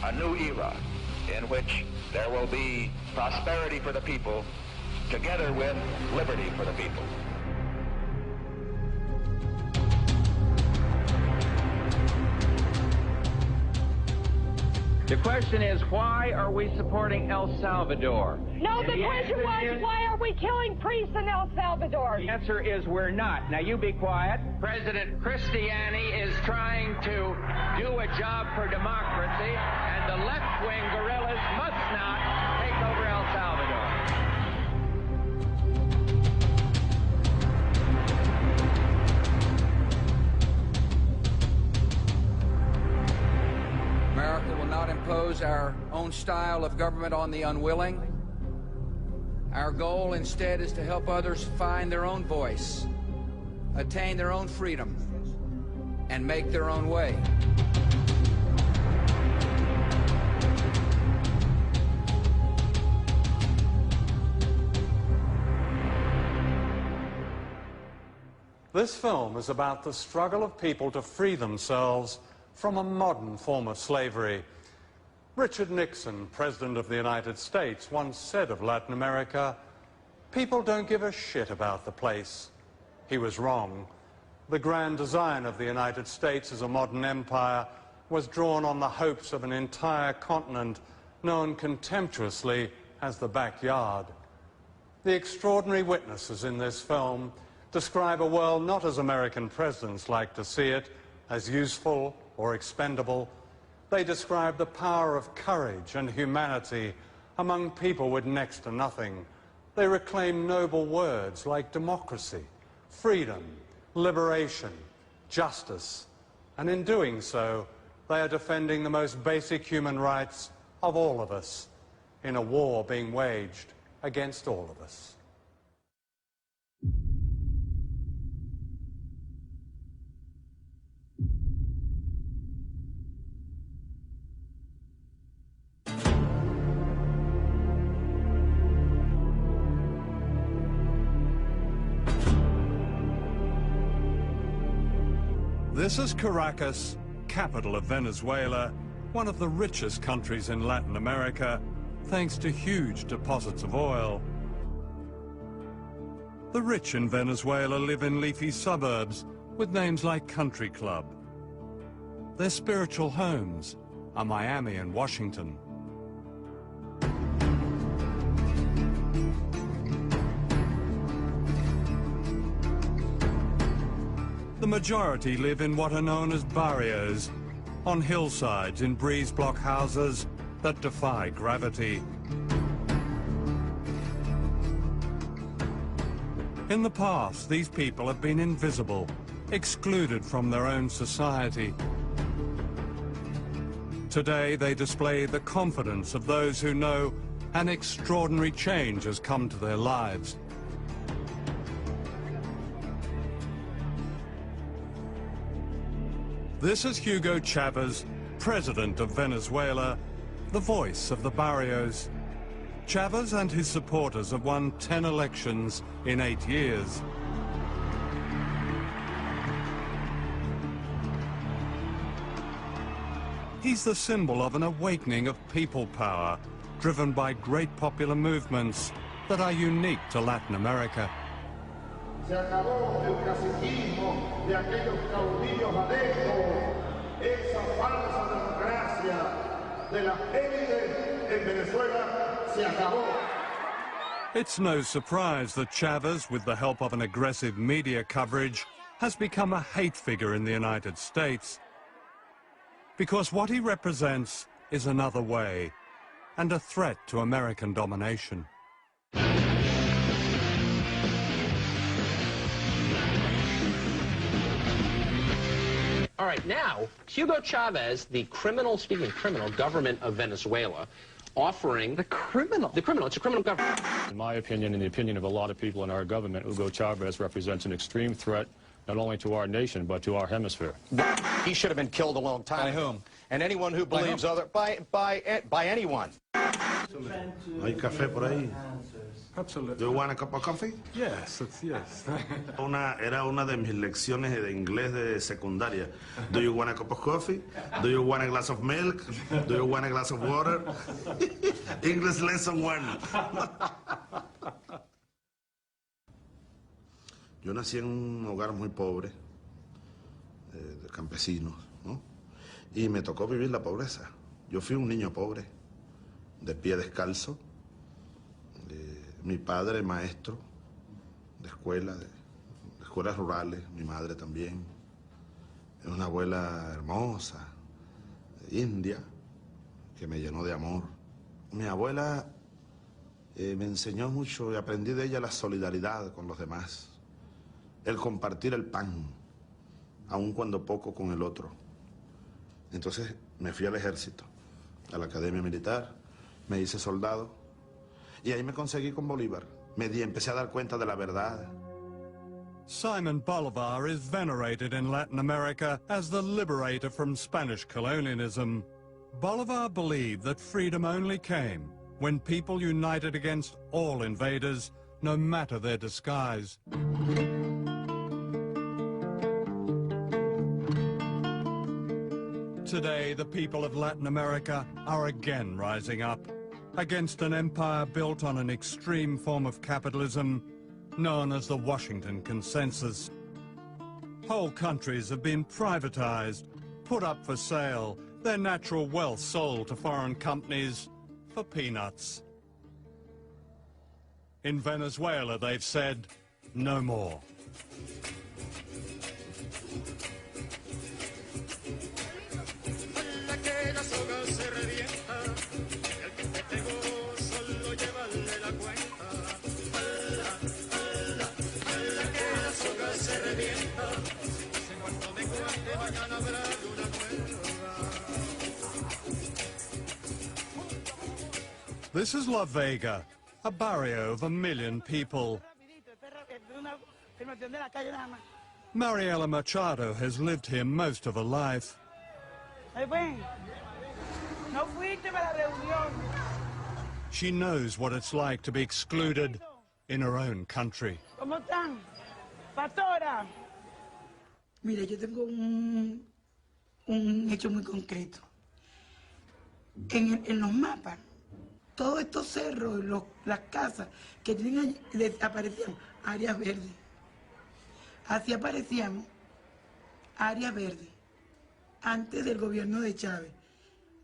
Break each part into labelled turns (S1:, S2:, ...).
S1: a new era in which there will be prosperity for the people together with liberty for the people.
S2: The question is, why are we supporting El Salvador?
S3: No, the question was, why are we killing priests in El Salvador?
S2: The answer is we're not. Now you be quiet. President Cristiani is trying to do a job for democracy, and the left-wing guerrillas must not take over El Salvador.
S4: America will not impose our own style of government on the unwilling. Our goal instead is to help others find their own voice, attain their own freedom, and make their own way.
S5: This film is about the struggle of people to free themselves from a modern form of slavery. Richard Nixon, President of the United States, once said of Latin America, "People don't give a shit about the place." He was wrong. The grand design of the United States as a modern empire was drawn on the hopes of an entire continent known contemptuously as the backyard. The extraordinary witnesses in this film describe a world not as American presidents like to see it, as useful or expendable. They describe the power of courage and humanity among people with next to nothing. They reclaim noble words like democracy, freedom, liberation, justice, and in doing so, they are defending the most basic human rights of all of us in a war being waged against all of us. This is Caracas, capital of Venezuela, one of the richest countries in Latin America, thanks to huge deposits of oil. The rich in Venezuela live in leafy suburbs with names like Country Club. Their spiritual homes are Miami and Washington. The majority live in what are known as barrios, on hillsides in breeze block houses that defy gravity. In the past, these people have been invisible, excluded from their own society. Today, they display the confidence of those who know an extraordinary change has come to their lives. This is Hugo Chavez, president of Venezuela, the voice of the barrios. Chavez and his supporters have won 10 elections in 8 years. He's the symbol of an awakening of people power, driven by great popular movements that are unique to Latin America.
S6: Se acabó el caciquismo de aquellos caudillos adeptos, esa falsa democracia de las élites en Venezuela se acabó.
S5: It's no surprise that Chavez, with the help of an aggressive media coverage, has become a hate figure in the United States. Because what he represents is another way, and a threat to American domination.
S7: All right, now, Hugo Chavez, the speaking criminal government of Venezuela, offering...
S8: The criminal?
S7: It's a criminal government.
S9: In my opinion, in the opinion of a lot of people in our government, Hugo Chavez represents an extreme threat, not only to our nation, but to our hemisphere.
S10: He should have been killed a long time.
S8: By whom?
S10: And anyone who believes by anyone.
S6: Hay café por ahí.
S5: Absolutely.
S8: Do you want a cup of coffee?
S5: Yes, yes.
S8: Era una de mis lecciones de inglés de secundaria. Do you want a cup of coffee? Do you want a glass of milk? Do you want a glass of water? English lesson 1. Yo nací en un hogar muy pobre, de campesinos, ¿no? Y me tocó vivir la pobreza. Yo fui un niño pobre, de pie descalzo. Mi padre maestro de escuelas rurales, mi madre también. Una abuela hermosa, india, que me llenó de amor. Mi abuela me enseñó mucho y aprendí de ella la solidaridad con los demás. El compartir el pan, aun cuando poco con el otro. Entonces me fui al ejército, a la academia militar, me hice soldado. Y ahí me conseguí con Bolívar. Empecé a dar cuenta de la verdad.
S5: Simon Bolivar is venerated in Latin America as the liberator from Spanish colonialism. Bolivar believed that freedom only came when people united against all invaders, no matter their disguise. Today, the people of Latin America are again rising up against an empire built on an extreme form of capitalism known as the Washington Consensus. Whole countries have been privatized, put up for sale, their natural wealth sold to foreign companies for peanuts. In Venezuela, they've said, no more. This is La Vega, a barrio of 1 million people. Mariela Machado has lived here most of her life. She knows what it's like to be excluded in her own country.
S11: Mira, yo tengo un hecho muy concreto. En los mapas, todos estos cerros, las casas que tienen allí, aparecían áreas verdes. Así aparecíamos áreas verdes. Antes del gobierno de Chávez.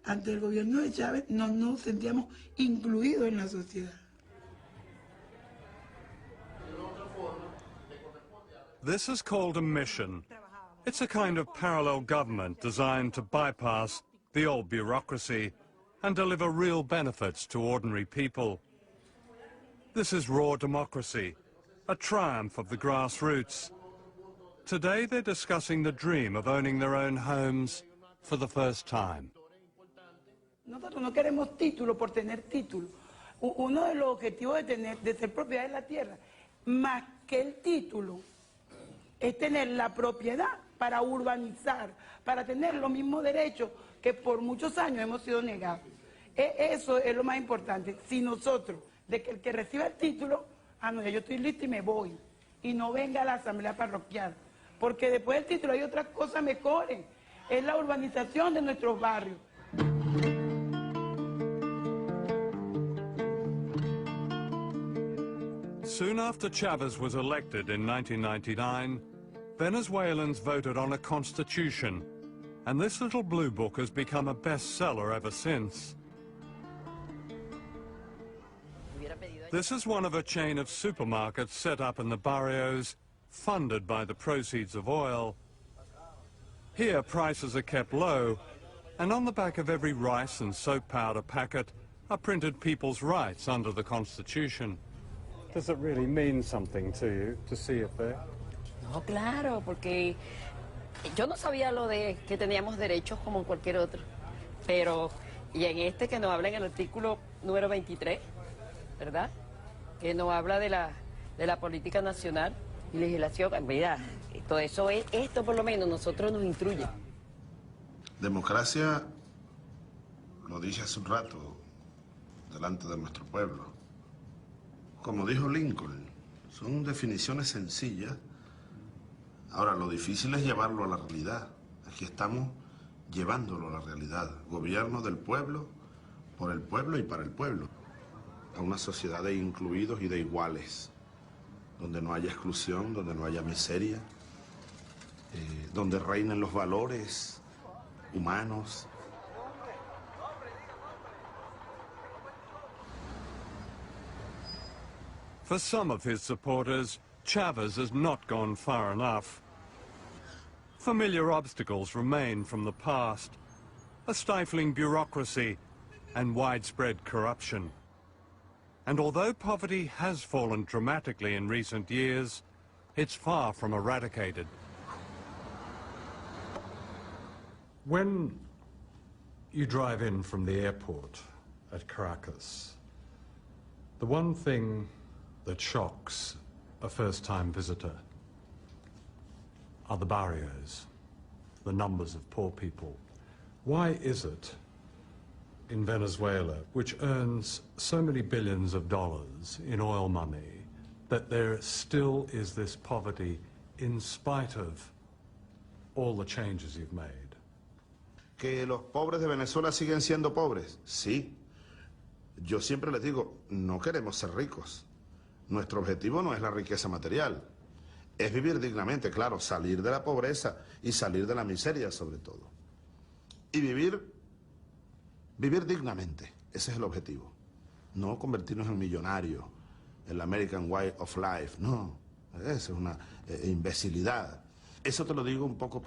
S11: Antes del gobierno de Chávez no nos sentíamos incluidos en la sociedad.
S5: This is called a mission. It's a kind of parallel government designed to bypass the old bureaucracy and deliver real benefits to ordinary people. This is raw democracy, a triumph of the grassroots. Today they're discussing the dream of owning their own homes for the first time.
S11: Nosotros no queremos título por tener título. Uno de los objetivos de ser propiedad de la tierra, más que el título, es tener la propiedad para urbanizar, para tener los mismos derechos que por muchos años hemos sido negados. Eso es lo más importante. Si nosotros, de que el que reciba el título, no, ya yo estoy listo y me voy, y no venga a la asamblea parroquial, porque después del título hay otras cosas mejores, es la urbanización de nuestros barrios.
S5: Soon after Chavez was elected in 1999, Venezuelans voted on a constitution, and this little blue book has become a bestseller ever since. This is one of a chain of supermarkets set up in the barrios, funded by the proceeds of oil. Here, prices are kept low, and on the back of every rice and soap powder packet are printed people's rights under the Constitution. Does it really mean something to you to see it there?
S12: No, claro, porque yo no sabía lo de que teníamos derechos como cualquier otro, pero, y en este que nos habla en el artículo número 23, ¿verdad? Que nos habla de la política nacional y legislación, mira, todo eso es, esto por lo menos nosotros nos instruye.
S8: Democracia, lo dije hace un rato, delante de nuestro pueblo. como dijo Lincoln, son definiciones sencillas. Ahora, lo difícil es llevarlo a la realidad. Aquí estamos llevándolo a la realidad. Gobierno del pueblo, por el pueblo y para el pueblo. A una sociedad de incluidos y de iguales, donde no haya exclusión, donde no haya miseria, donde reinen los valores humanos.
S5: For some of his supporters, Chavez has not gone far enough. Familiar obstacles remain from the past, a stifling bureaucracy and widespread corruption. And although poverty has fallen dramatically in recent years, it's far from eradicated. When you drive in from the airport at Caracas, the one thing that shocks a first-time visitor are the barrios, the numbers of poor people. Why is it in Venezuela, which earns so many billions of dollars in oil money, that there still is this poverty in spite of all the changes you've made?
S8: ¿Que los pobres de Venezuela siguen siendo pobres? Sí. Yo siempre les digo, no queremos ser ricos. Nuestro objetivo no es la riqueza material. Es vivir dignamente, claro, salir de la pobreza y salir de la miseria sobre todo. Y vivir dignamente, ese es el objetivo. No convertirnos en millonarios, el American Way of Life, no, eso es una imbecilidad. Eso te lo digo un poco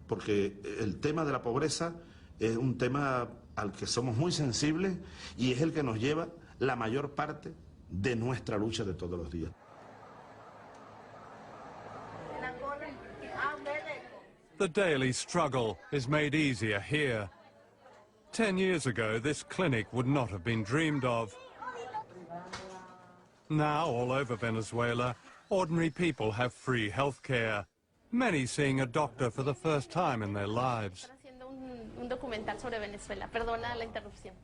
S8: porque el tema de la pobreza es un tema al que somos muy sensibles y es el que nos lleva la mayor parte de nuestra lucha de todos los días.
S5: The daily struggle is made easier here. 10 years ago, this clinic would not have been dreamed of. Now, all over Venezuela, ordinary people have free health care, many seeing a doctor for the first time in their lives.
S13: Haciendo un documental sobre Venezuela. Perdona la interrupción.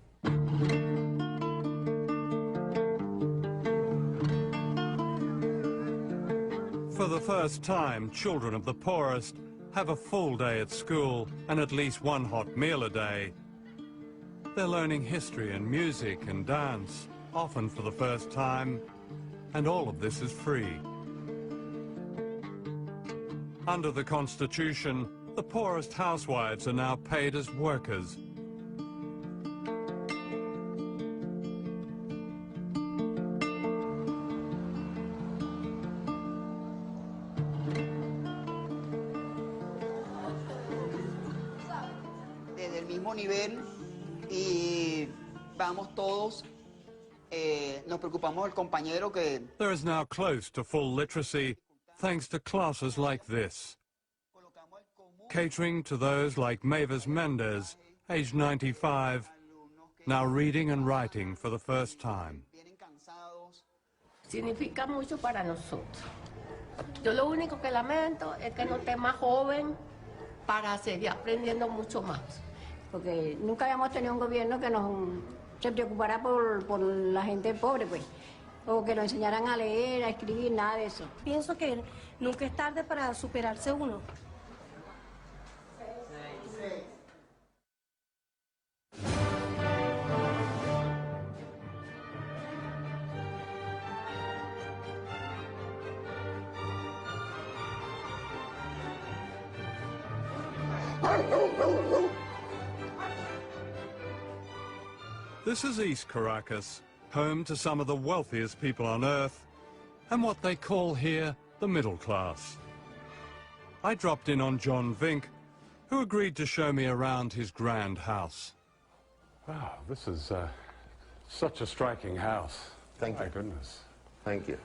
S5: For the first time, children of the poorest have a full day at school and at least one hot meal a day. They're learning history and music and dance, often for the first time, and all of this is free. Under the Constitution, the poorest housewives are now paid as workers.
S14: Desde el mismo nivel y vamos todos, nos preocupamos del compañero que...
S5: There is now close to full literacy, thanks to classes like this, catering to those like Mavis Mendez, aged 95, now reading and writing for the first time.
S15: Significa mucho para nosotros. Yo lo único que lamento es que no esté más joven para seguir aprendiendo mucho más.
S16: Porque nunca habíamos tenido un gobierno que se preocupara por la gente pobre, pues. O que nos enseñaran a leer, a escribir, nada de eso.
S17: Pienso que nunca es tarde para superarse uno.
S5: This is East Caracas, home to some of the wealthiest people on earth, and what they call here the middle class. I dropped in on John Vink, who agreed to show me around his grand house.
S18: Wow, this is such a striking house.
S19: Thank you.
S18: My goodness.
S19: Thank you.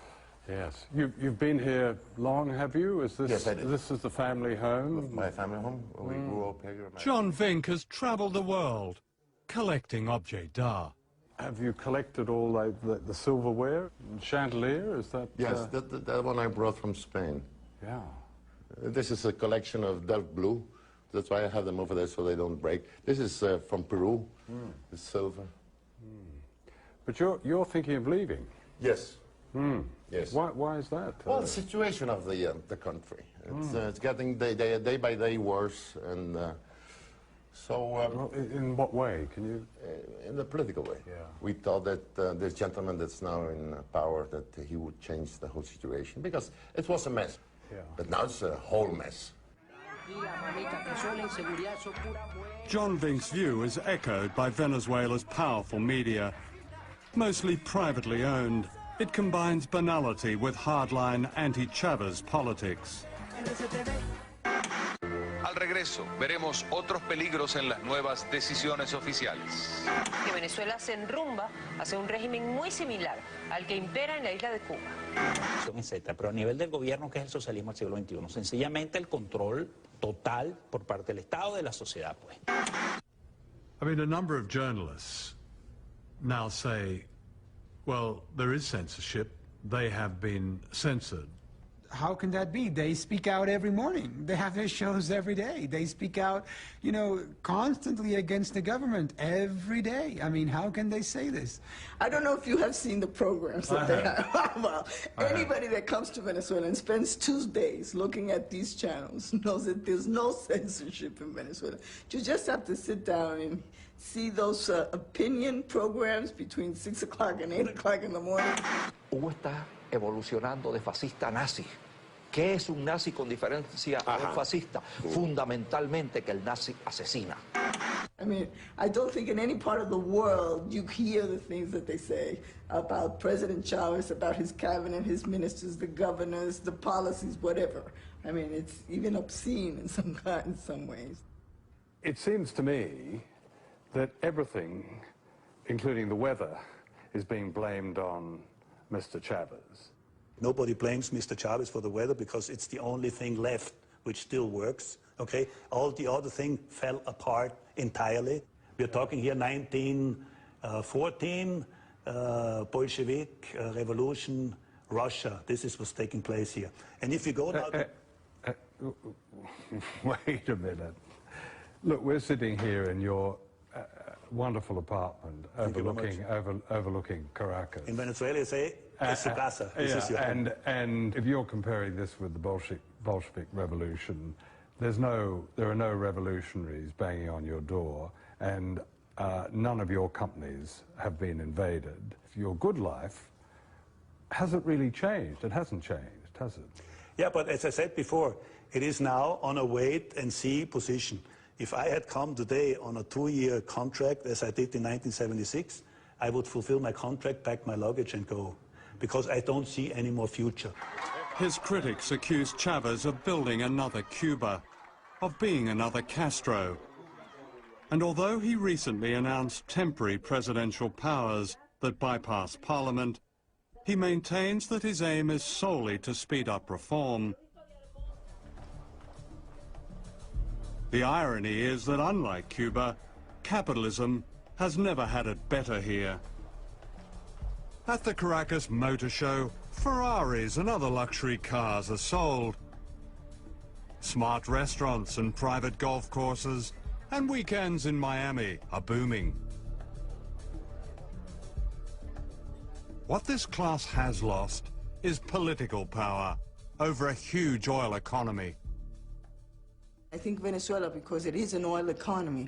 S18: Yes. You've been here long, have you? Is this,
S19: yes, I did.
S18: This is the family home?
S19: My family home. We grew up here.
S5: John Vink has traveled the world, collecting objets d'art.
S18: Have you collected all the silverware, chandelier? Is that?
S19: Yes, that one I brought from Spain.
S18: Yeah.
S19: This is a collection of Delft blue. That's why I have them over there so they don't break. This is from Peru. It's silver.
S18: But you're thinking of leaving?
S19: Yes. Yes.
S18: Why is that?
S19: Well, the situation of the country. It's getting day by day worse, and
S18: well, in what way? Can you?
S19: In the political way. Yeah. We thought that this gentleman that's now in power, that he would change the whole situation, because it was a mess. Yeah. But now it's a whole mess.
S5: John Vink's view is echoed by Venezuela's powerful media. Mostly privately owned, it combines banality with hardline anti-Chavez politics.
S20: Al regreso, veremos otros peligros en las nuevas decisiones oficiales.
S21: Que Venezuela se enrumba hacia un régimen muy similar al que impera en la isla de Cuba.
S22: Etcétera. Pero a nivel del gobierno, que es el socialismo del siglo XXI, sencillamente el control total por parte del Estado de la sociedad, pues.
S5: I mean, a number of journalists now say, well, there is censorship. They have been censored.
S23: How can that be? They speak out every morning. They have their shows every day. They speak out, you know, constantly against the government every day. I mean, how can they say this?
S14: I don't know if you have seen the programs that they have. Well, anybody that comes to Venezuela and spends 2 days looking at these channels knows that there's no censorship in Venezuela. You just have to sit down and see those opinion programs between 6 o'clock and 8 o'clock in the morning.
S24: Cuba está evolucionando de fascista a nazi. ¿Qué es un nazi con diferencia a un fascista? Fundamentalmente que el nazi asesina.
S14: I mean, I don't think in any part of the world you hear the things that they say about President Chavez, about his cabinet, his ministers, the governors, the policies, whatever. I mean, it's even obscene in some ways.
S18: It seems to me that everything, including the weather, is being blamed on Mr. Chavez.
S25: Nobody blames Mr. Chavez for the weather because it's the only thing left which still works, okay? All the other thing fell apart entirely. We're talking here 1914, Bolshevik revolution, Russia. This is what's taking place here. And if you go now...
S18: Wait a minute. Look, we're sitting here in your wonderful apartment overlooking Caracas.
S25: In Venezuela, you say, es su casa. This is your home.
S18: And if you're comparing this with the Bolshevik Revolution, there are no revolutionaries banging on your door, and none of your companies have been invaded. Your good life hasn't really changed. It hasn't changed, has it?
S25: Yeah, but as I said before, it is now on a wait-and-see position. If I had come today on a 2-year contract, as I did in 1976, I would fulfill my contract, pack my luggage and go, because I don't see any more future.
S5: His critics accuse Chavez of building another Cuba, of being another Castro. And although he recently announced temporary presidential powers that bypass Parliament, he maintains that his aim is solely to speed up reform. The irony is that, unlike Cuba, capitalism has never had it better here. At the Caracas Motor Show, Ferraris and other luxury cars are sold. Smart restaurants and private golf courses and weekends in Miami are booming. What this class has lost is political power over a huge oil economy.
S14: I think Venezuela, because it is an oil economy,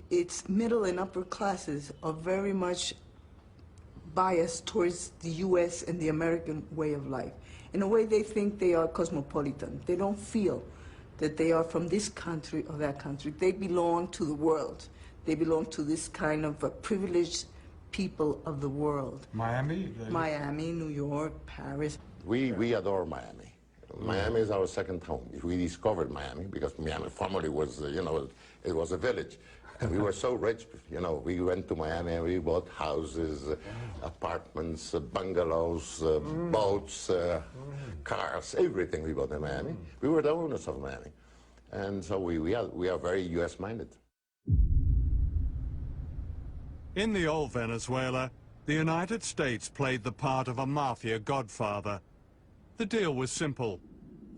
S14: its middle and upper classes are very much biased towards the U.S. and the American way of life. In a way, they think they are cosmopolitan. They don't feel that they are from this country or that country. They belong to the world. They belong to this kind of privileged people of the world.
S18: Miami?
S14: Miami, New York, Paris.
S19: We adore Miami. Miami is our second home. We discovered Miami because Miami formerly was, it was a village. And we were so rich, we went to Miami and we bought houses, apartments, bungalows, boats, cars, everything we bought in Miami. We were the owners of Miami. And so we are very US-minded.
S5: In the old Venezuela, the United States played the part of a mafia godfather. The deal was simple.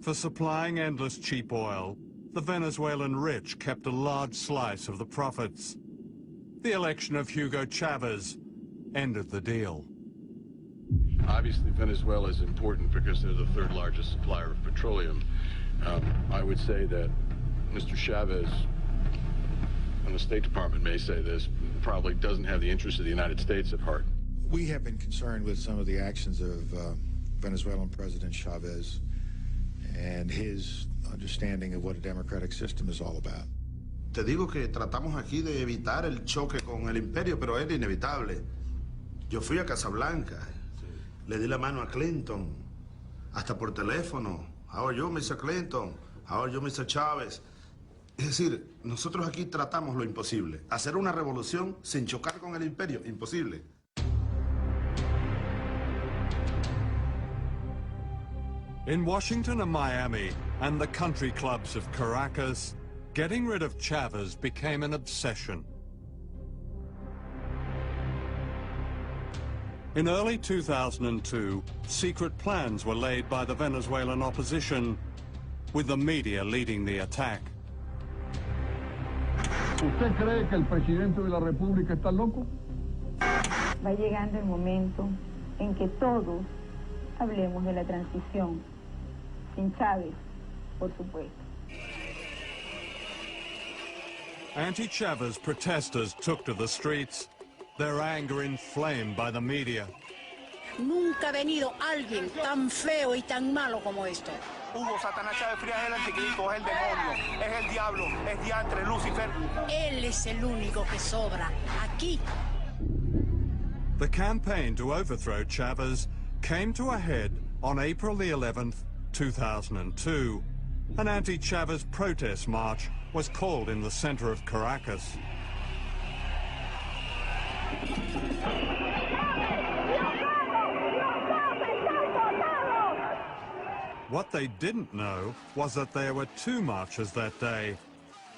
S5: For supplying endless cheap oil, the Venezuelan rich kept a large slice of the profits. The election of Hugo Chavez ended the deal.
S1: Obviously, Venezuela is important because they're the third largest supplier of petroleum. I would say that Mr. Chavez, and the State Department may say this, probably doesn't have the interests of the United States at heart.
S2: We have been concerned with some of the actions of Venezuelan President Chavez and his understanding of what a democratic system is all about.
S8: Te digo que tratamos aquí de evitar el choque con el imperio, pero era inevitable. Yo fui a Casablanca, le di la mano a Clinton, hasta por teléfono. How are you, Mr. Clinton? How are you, Mr. Chavez? Es decir, nosotros aquí tratamos lo imposible. Hacer una revolución sin chocar con el imperio, imposible.
S5: In Washington and Miami and the country clubs of Caracas, getting rid of Chavez became an obsession. In early 2002, secret plans were laid by the Venezuelan opposition, with the media leading the attack.
S3: ¿Usted cree que el presidente de la República está loco?
S4: Va llegando el momento en que todos hablemos de la transición, sin Chávez, por supuesto.
S5: Anti-Chavez protesters took to the streets, their anger inflamed by the media.
S7: Nunca ha venido alguien tan feo y tan malo como esto.
S26: Hugo Satanás Chávez Frías es el anticristo, es el demonio, es el diablo, es diantre, Lucifer.
S7: Él es el único que sobra aquí.
S5: The campaign to overthrow Chavez came to a head on April the 11th, 2002. An anti-Chavez protest march was called in the center of Caracas. What they didn't know was that there were two marches that day.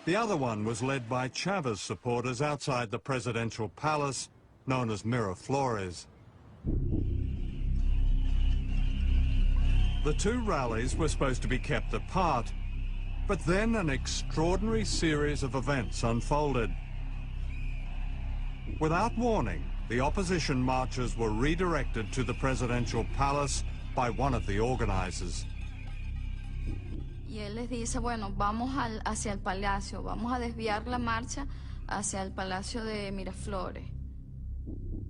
S5: The other one was led by Chavez supporters outside the presidential palace, known as Miraflores. The two rallies were supposed to be kept apart, but then an extraordinary series of events unfolded. Without warning, the opposition marchers were redirected to the presidential palace by one of the organizers.
S27: Y él les dice, bueno, vamos hacia el palacio, vamos a desviar la marcha hacia el palacio de Miraflores.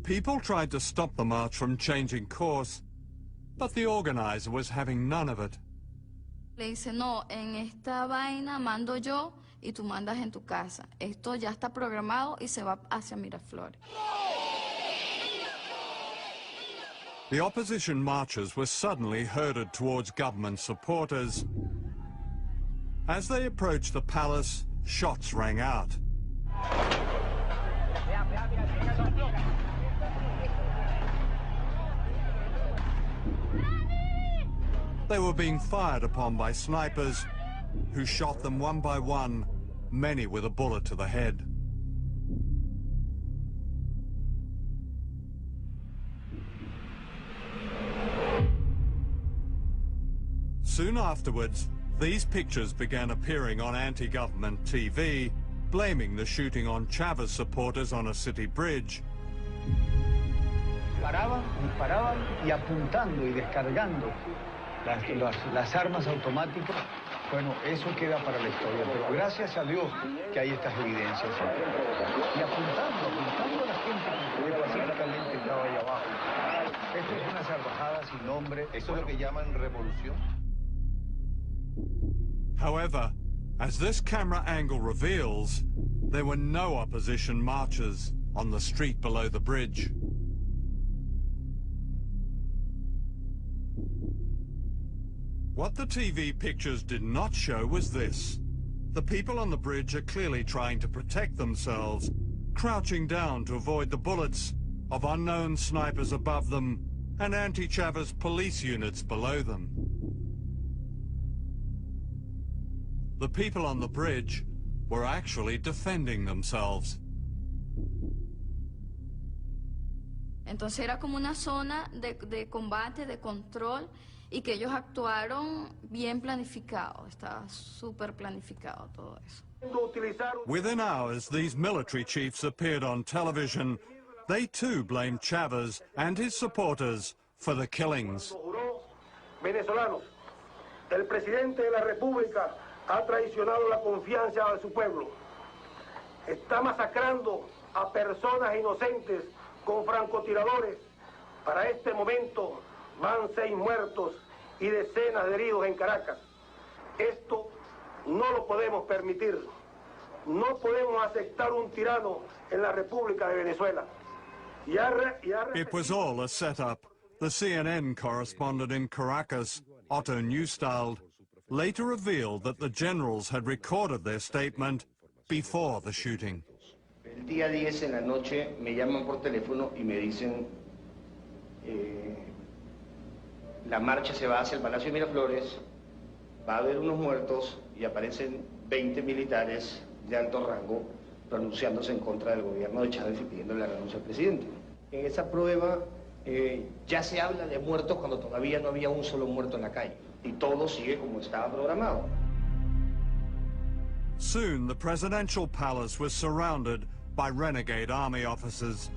S5: People tried to stop the march from changing course, but the organizer was having none of it.
S27: Le dice, no, en esta vaina mando yo y tú mandas en tu casa. Esto ya está programado y se va hacia Miraflores.
S5: The opposition marchers were suddenly herded towards government supporters. As they approached the palace, shots rang out. They were being fired upon by snipers, who shot them one by one, many with a bullet to the head. Soon afterwards, these pictures began appearing on anti-government TV, blaming the shooting on Chavez supporters on a city bridge.
S3: Disparaban y apuntando y descargando las armas automáticas. Bueno, eso queda para la historia, pero gracias a Dios que hay estas evidencias. Y apuntando a la gente que pacíficamente estaba ahí abajo. Esto es una salvajada sin nombre. Eso es lo que llaman revolución.
S5: However, as this camera angle reveals, there were no opposition marchers on the street below the bridge. What the TV pictures did not show was this. The people on the bridge are clearly trying to protect themselves, crouching down to avoid the bullets of unknown snipers above them and anti-Chavez police units below them. The people on the bridge were actually defending themselves.
S27: Entonces era como una zona de combate, de control, y que ellos actuaron bien planificado, estaba súper planificado todo eso.
S5: Within hours, these military chiefs appeared on television. They too blamed Chavez and his supporters for the killings.
S26: Venezolanos, el presidente de la República ha traicionado la confianza de su pueblo. Está masacrando a personas inocentes con francotiradores. Para este momento van 6 muertos y decenas de heridos en Caracas. Esto no lo podemos permitir. No podemos aceptar un tirano en la República de Venezuela.
S5: It was all a setup. The CNN correspondent in Caracas, Otto Neustald, later revealed that the generals had recorded their statement before the shooting.
S6: El día 10 en la noche me llaman por teléfono y me dicen la marcha se va hacia el Palacio de Miraflores, va a haber unos muertos y aparecen 20 militares de alto rango pronunciándose en contra del gobierno de Chávez y pidiendo la renuncia al presidente. En esa prueba ya se habla de muertos cuando todavía no había un solo muerto en la calle y todo sigue como estaba programado.
S5: Soon the presidential palace was surrounded by renegade army officers.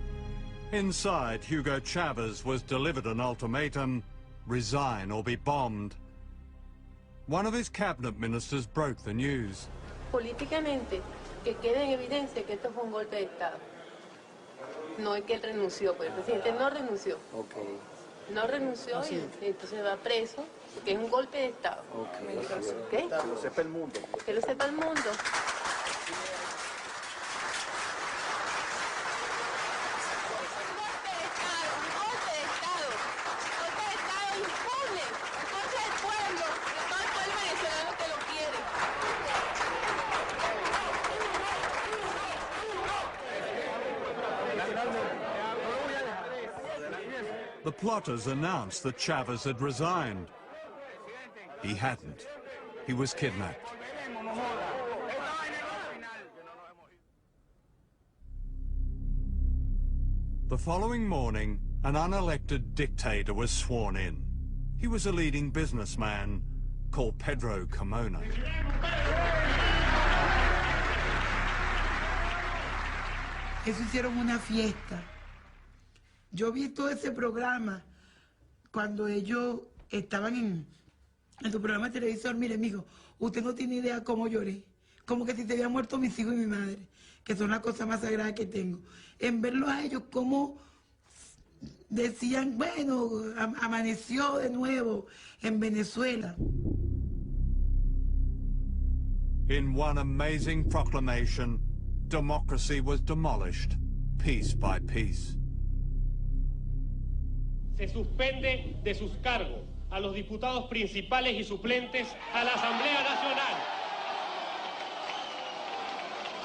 S5: Inside, Hugo Chavez was delivered an ultimatum: resign or be bombed. One of his cabinet ministers broke the news.
S9: Políticamente, que quede en evidencia que esto fue un golpe de Estado. No es que él renunció, pues el presidente no renunció. Okay. No renunció y entonces va preso, porque es un golpe de Estado. Okay. Que lo sepa el mundo. Que lo sepa el mundo.
S5: The plotters announced that Chavez had resigned. He hadn't. He was kidnapped. The following morning, an unelected dictator was sworn in. He was a leading businessman called Pedro Carmona.
S10: Eso hicieron una fiesta. Yo vi todo ese programa cuando ellos estaban en su programa de televisor. Mire, mijo, usted no tiene idea cómo lloré. Como que si se habían muerto mis hijos y mi madre, que son las cosas más sagradas que tengo. En verlos a ellos, como decían, bueno, amaneció de nuevo en Venezuela.
S5: In one amazing proclamation, democracy was demolished, piece by piece.
S11: Se suspende de sus cargos a los diputados principales y suplentes a la Asamblea Nacional.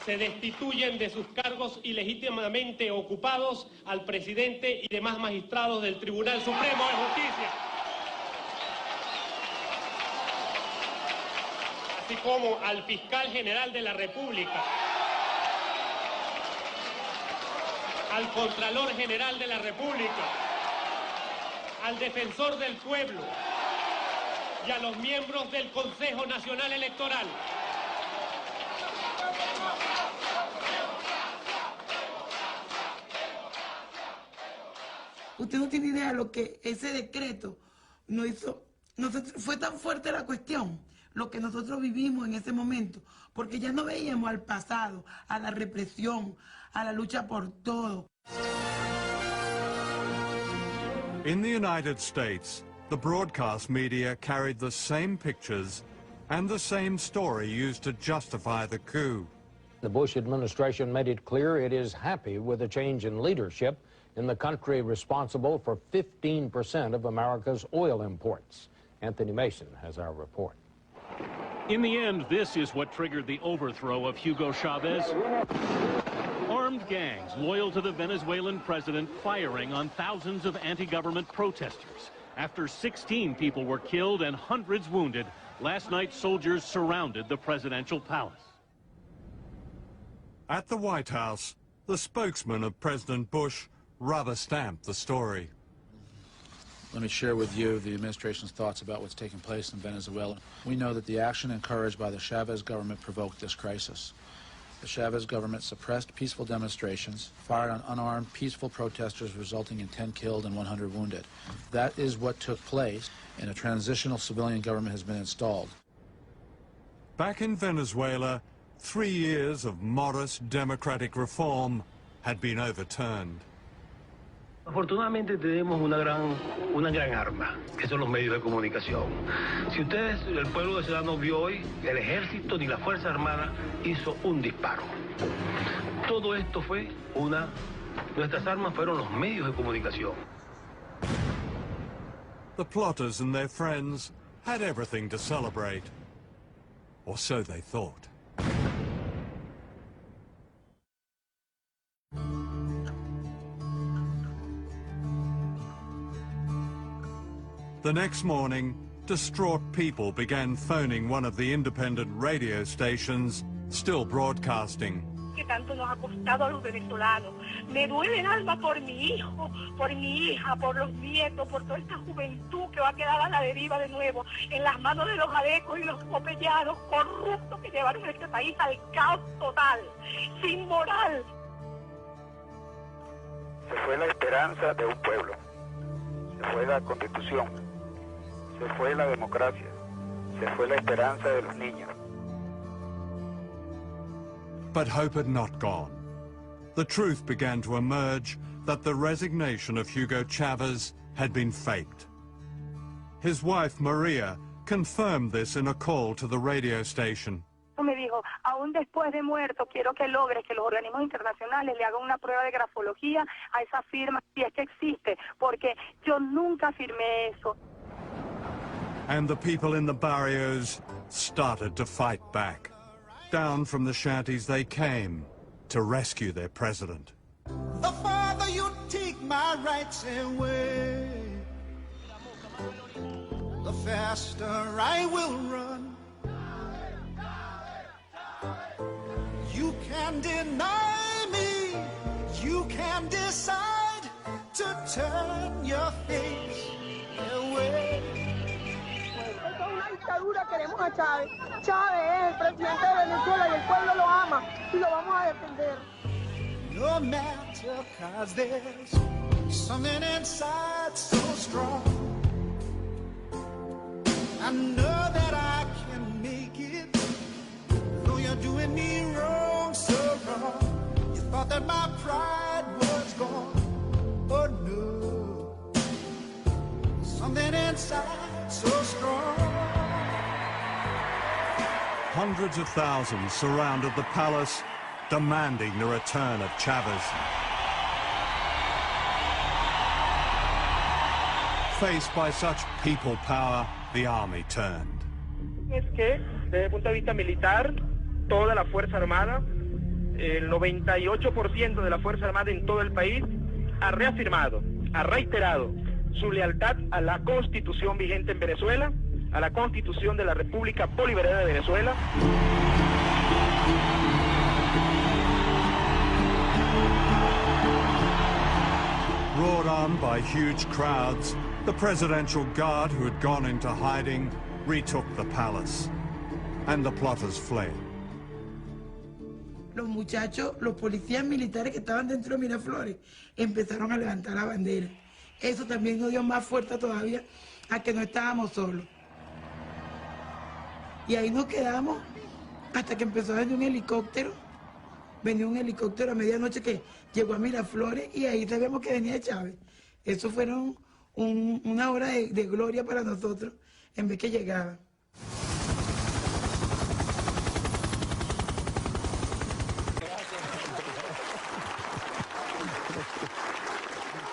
S11: Se destituyen de sus cargos ilegítimamente ocupados al presidente y demás magistrados del Tribunal Supremo de Justicia. Así como al fiscal general de la República, al Contralor General de la República, al Defensor del Pueblo y a los miembros del Consejo Nacional Electoral.
S10: Usted no tiene idea de lo que ese decreto nos hizo. Fue tan fuerte la cuestión, lo que nosotros vivimos en ese momento, porque ya no veíamos al pasado, a la represión, a la lucha por todo.
S5: In the United States, the broadcast media carried the same pictures and the same story used to justify the coup.
S12: The Bush administration made it clear it is happy with the change in leadership in the country responsible for 15% of America's oil imports. Anthony Mason has our report.
S13: In the end, this is what triggered the overthrow of Hugo Chavez. Armed gangs loyal to the Venezuelan president firing on thousands of anti-government protesters. After 16 people were killed and hundreds wounded, last night soldiers surrounded the presidential palace.
S5: At the White House, the spokesman of President Bush rubber-stamped the story.
S15: Let me share with you the administration's thoughts about what's taking place in Venezuela. We know that the action encouraged by the Chavez government provoked this crisis. The Chavez government suppressed peaceful demonstrations, fired on unarmed, peaceful protesters, resulting in 10 killed and 100 wounded. That is what took place, and a transitional civilian government has been installed.
S5: Back in Venezuela, 3 years of modest democratic reform had been overturned.
S11: Afortunadamente tenemos una gran arma, que son los medios de comunicación. Si ustedes, el pueblo venezolano vio hoy, el ejército ni la Fuerza Armada hizo un disparo. Todo esto fue nuestras armas fueron los medios de comunicación.
S5: The plotters and their friends had everything to celebrate, or so they thought. The next morning, distraught people began phoning one of the independent radio stations still broadcasting.
S16: Que tanto nos ha costado a los venezolanos. Me duele el alma por mi hijo, por mi hija, por los nietos, por toda esta juventud que va a quedar a la deriva de nuevo, en las manos de los alecos y los copellanos corruptos que llevaron este país al caos total, sin moral.
S17: Se fue la esperanza de un pueblo, se fue la Constitución, se fue la democracia, se fue la esperanza de los niños.
S5: But hope had not gone. The truth began to emerge that the resignation of Hugo Chavez had been faked. His wife, Maria, confirmed this in a call to the radio station.
S16: Me dijo, aún después de muerto, quiero que logres que los organismos internacionales le hagan una prueba de grafología a esa firma, si es que existe, porque yo nunca firmé eso.
S5: And the people in the barrios started to fight back. Down from the shanties they came to rescue their president.
S20: The farther you take my rights away, the faster I will run. You can deny me, you can decide to turn your face away.
S16: Queremos a Chávez. Chávez es el presidente de Venezuela y el pueblo lo ama y lo vamos a defender.
S20: No matter, 'cause there's something inside so strong. I know that I can make it, though you're doing me wrong, so wrong. You thought that my pride was gone. Oh no, something inside so strong.
S5: Hundreds of thousands surrounded the palace, demanding the return of Chavez. Faced by such people power, the army turned.
S11: Es que, desde el punto de vista militar, toda la Fuerza Armada, el 98% de la Fuerza Armada en todo el país, ha reafirmado, ha reiterado su lealtad a la Constitución vigente en Venezuela, a la Constitución de la República Bolivariana de Venezuela.
S5: Roared on by huge crowds, the presidential guard who had gone into hiding retook the palace, and the plotters fled.
S10: Los muchachos, los policías militares que estaban dentro de Miraflores, empezaron a levantar la bandera. Eso también nos dio más fuerza todavía a que no estábamos solos. Y ahí nos quedamos hasta que empezó a venir un helicóptero. Venía un helicóptero a medianoche que llegó a Miraflores y ahí sabíamos que venía Chávez. Eso fueron una hora de gloria para nosotros en vez que llegaba.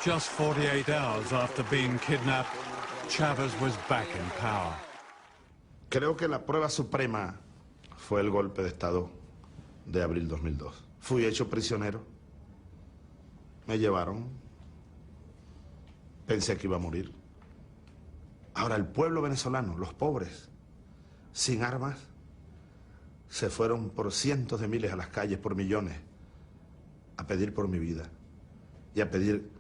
S5: Just 48 hours after being kidnapped, Chavez was back in power.
S8: Creo que la prueba suprema fue el golpe de Estado de abril 2002. Fui hecho prisionero, me llevaron, pensé que iba a morir. Ahora el pueblo venezolano, los pobres, sin armas, se fueron por cientos de miles a las calles, por millones, a pedir por mi vida y a pedir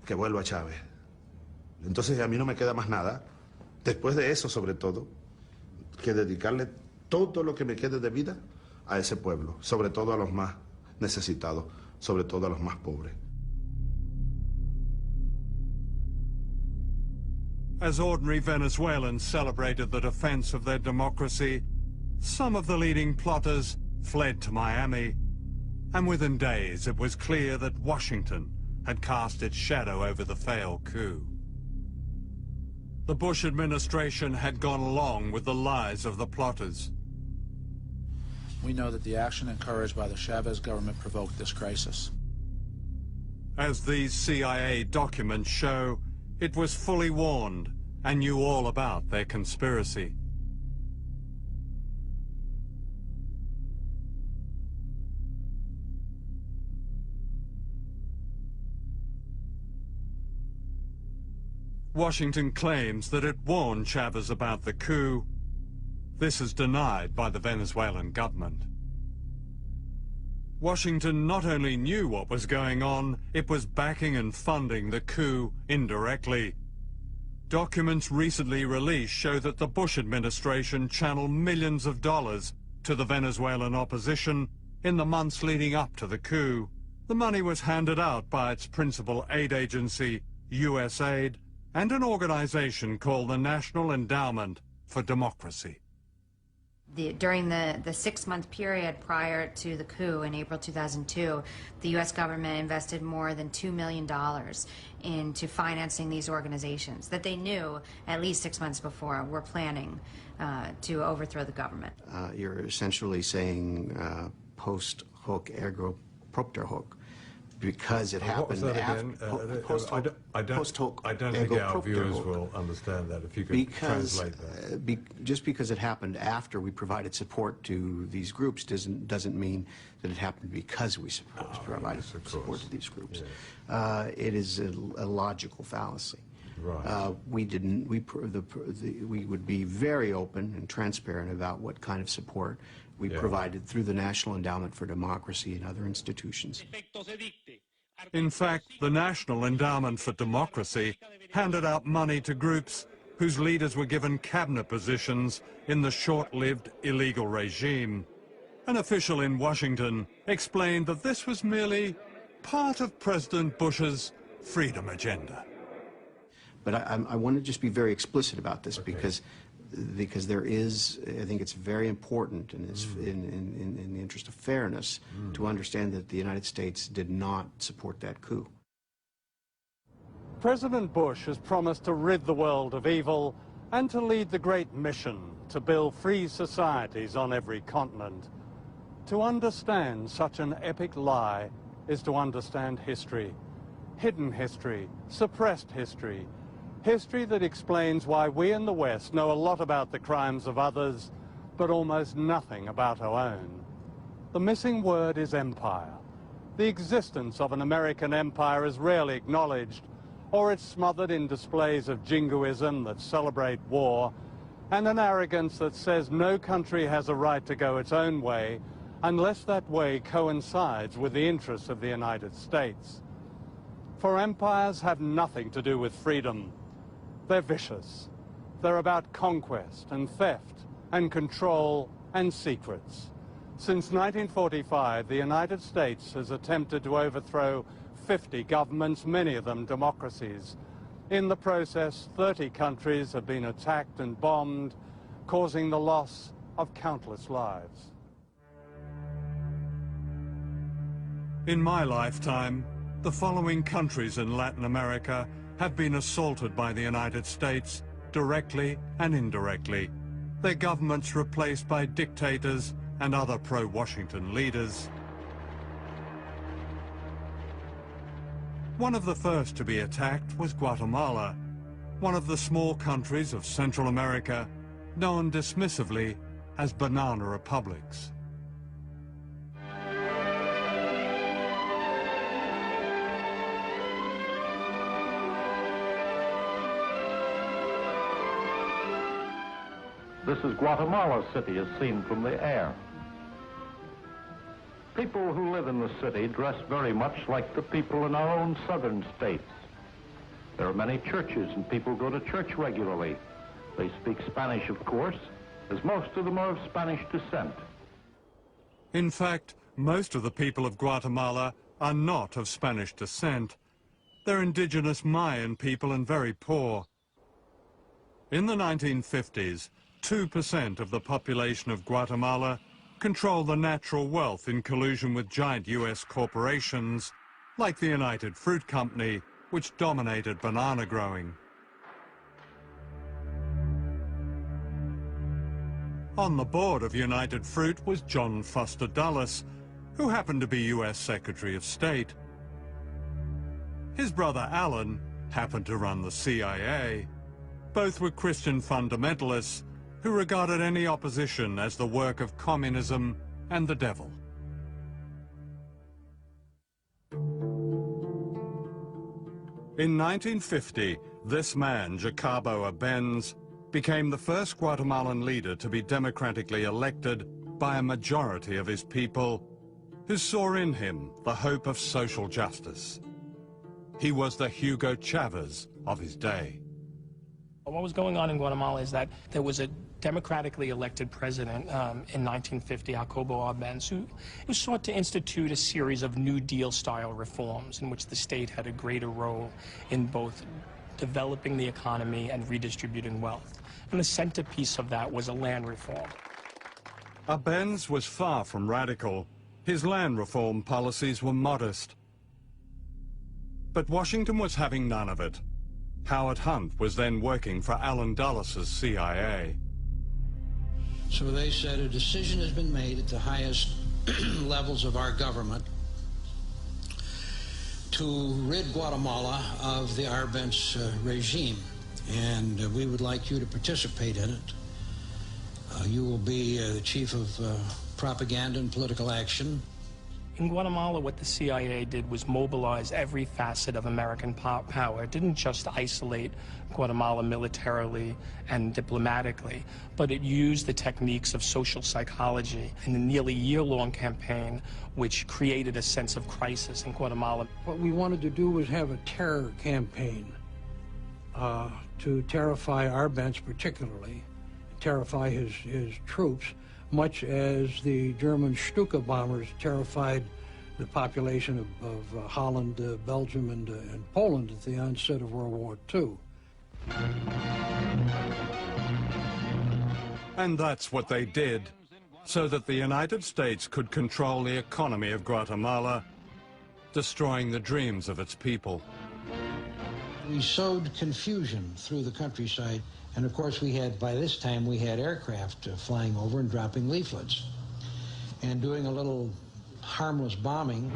S8: que vuelva Chávez. Entonces a mí no me queda más nada, después de eso sobre todo, que dedicarle todo lo que me quede de vida a ese pueblo, sobre todo a los más necesitados, sobre todo a los más pobres.
S5: As ordinary Venezuelans celebrated the defense of their democracy, some of the leading plotters fled to Miami, and within days it was clear that Washington had cast its shadow over the failed coup. The Bush administration had gone along with the lies of the plotters.
S15: We know that the action encouraged by the Chavez government provoked this crisis.
S5: As these CIA documents show, it was fully warned and knew all about their conspiracy. Washington claims that it warned Chavez about the coup. This is denied by the Venezuelan government. Washington not only knew what was going on, it was backing and funding the coup indirectly. Documents recently released show that the Bush administration channeled millions of dollars to the Venezuelan opposition in the months leading up to the coup. The money was handed out by its principal aid agency, USAID, and an organization called the National Endowment for Democracy.
S14: During the 6-month period prior to the coup in April 2002, the U.S. government invested more than $2 million into financing these organizations that they knew at least 6 months before were planning to overthrow the government.
S18: You're essentially saying post hoc ergo propter hoc, because it happened after.
S5: I don't think our viewers will understand that, if you could translate that.
S18: Just because it happened after we provided support to these groups doesn't mean that it happened because we provided support to these groups. Yeah. It is a logical fallacy. Right. We would be very open and transparent about what kind of support we provided through the National Endowment for Democracy and other institutions.
S5: In fact, the National Endowment for Democracy handed out money to groups whose leaders were given cabinet positions in the short-lived illegal regime. An official in Washington explained that this was merely part of President Bush's freedom agenda.
S18: But I want to just be very explicit about this, because there is, I think it's very important, and it's in the interest of fairness, to understand that the United States did not support that coup.
S5: President Bush has promised to rid the world of evil and to lead the great mission to build free societies on every continent. To understand such an epic lie is to understand history, hidden history, suppressed history, history that explains why we in the West know a lot about the crimes of others, but almost nothing about our own. The missing word is empire. The existence of an American empire is rarely acknowledged, or it's smothered in displays of jingoism that celebrate war, and an arrogance that says no country has a right to go its own way unless that way coincides with the interests of the United States. For empires have nothing to do with freedom. They're vicious. They're about conquest and theft and control and secrets. Since 1945, the United States has attempted to overthrow 50 governments, many of them democracies. In the process, 30 countries have been attacked and bombed, causing the loss of countless lives. In my lifetime, the following countries in Latin America have been assaulted by the United States, directly and indirectly. Their governments replaced by dictators and other pro-Washington leaders. One of the first to be attacked was Guatemala, one of the small countries of Central America, known dismissively as banana republics.
S21: This is Guatemala City as seen from the air. People who live in the city dress very much like the people in our own southern states. There are many churches and people go to church regularly. They speak Spanish, of course, as most of them are of Spanish descent.
S5: In fact, most of the people of Guatemala are not of Spanish descent. They're indigenous Mayan people and very poor. In the 1950s, 2% of the population of Guatemala controlled the natural wealth in collusion with giant US corporations like the United Fruit Company, which dominated banana growing. On the board of United Fruit was John Foster Dulles, who happened to be US Secretary of State. His brother Alan happened to run the CIA. Both were Christian fundamentalists who regarded any opposition as the work of communism and the devil. In 1950, this man, Jacobo Arbenz, became the first Guatemalan leader to be democratically elected by a majority of his people, who saw in him the hope of social justice. He was the Hugo Chavez of his day.
S1: What was going on in Guatemala is that there was a democratically elected president in 1950, Jacobo Arbenz, who sought to institute a series of New Deal-style reforms in which the state had a greater role in both developing the economy and redistributing wealth. And the centerpiece of that was a land reform.
S5: Arbenz was far from radical. His land reform policies were modest. But Washington was having none of it. Howard Hunt was then working for Alan Dulles' CIA.
S2: So they said a decision has been made at the highest levels of our government to rid Guatemala of the Arbenz regime, and we would like you to participate in it. You will be the chief of propaganda and political action.
S1: In Guatemala, what the CIA did was mobilize every facet of American power. It didn't just isolate Guatemala militarily and diplomatically, but it used the techniques of social psychology in a nearly year-long campaign which created a sense of crisis in Guatemala.
S19: What we wanted to do was have a terror campaign to terrify Arbenz particularly, terrify his troops, much as the German Stuka bombers terrified the population of Holland, Belgium, and Poland at the onset of World War II.
S5: And that's what they did, so that the United States could control the economy of Guatemala, destroying the dreams of its people.
S2: We sowed confusion through the countryside. And of course, by this time, we had aircraft flying over and dropping leaflets and doing a little harmless bombing.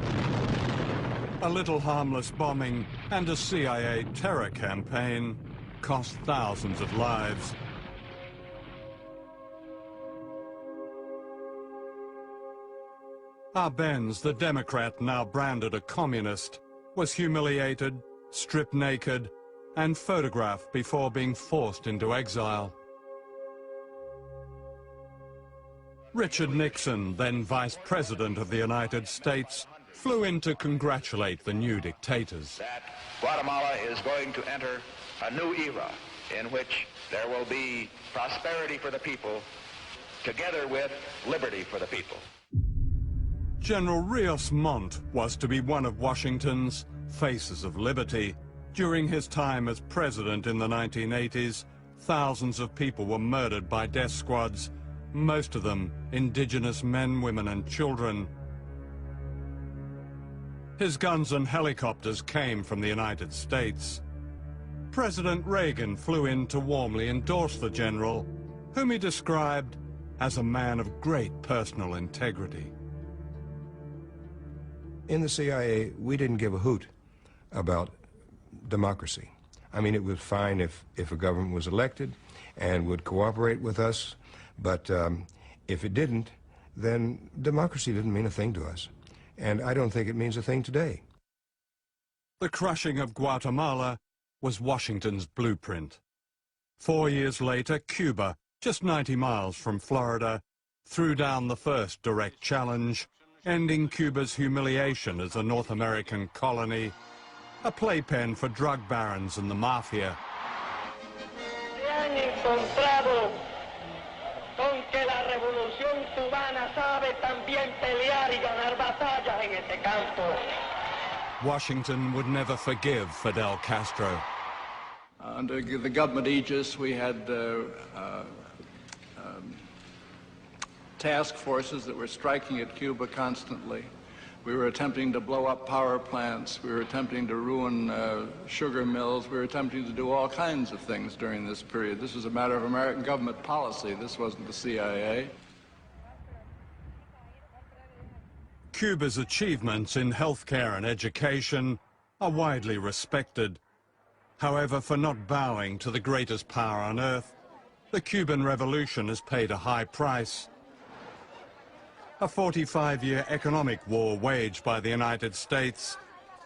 S5: A little harmless bombing and a CIA terror campaign cost thousands of lives. Arbenz, the Democrat now branded a communist, was humiliated, stripped naked, and photographed before being forced into exile. Richard Nixon, then Vice President of the United States, flew in to congratulate the new dictators.
S22: That Guatemala is going to enter a new era in which there will be prosperity for the people together with liberty for the people.
S5: General Rios Montt was to be one of Washington's faces of liberty. During his time as president in the 1980s, thousands of people were murdered by death squads, most of them indigenous men, women, and children. His guns and helicopters came from the United States. President Reagan flew in to warmly endorse the general, whom he described as a man of great personal integrity.
S23: In the CIA, we didn't give a hoot about democracy. I mean, it was fine if a government was elected and would cooperate with us, but if it didn't, then democracy didn't mean a thing to us. And I don't think it means a thing today.
S5: The crushing of Guatemala was Washington's blueprint. 4 years later, Cuba, just 90 miles from Florida, threw down the first direct challenge, ending Cuba's humiliation as a North American colony, a playpen for drug barons and the mafia.
S16: Se han encontrado con que la revolución
S3: revolución cubana sabe también pelear y ganar batallas en ese campo.
S5: Washington would never forgive Fidel Castro.
S4: Under the government aegis, we had task forces that were striking at Cuba constantly. We were attempting to blow up power plants. We were attempting to ruin sugar mills. We were attempting to do all kinds of things during this period. This was a matter of American government policy. This wasn't the CIA.
S5: Cuba's achievements in healthcare and education are widely respected. However, for not bowing to the greatest power on earth, the Cuban Revolution has paid a high price. A 45-year economic war waged by the United States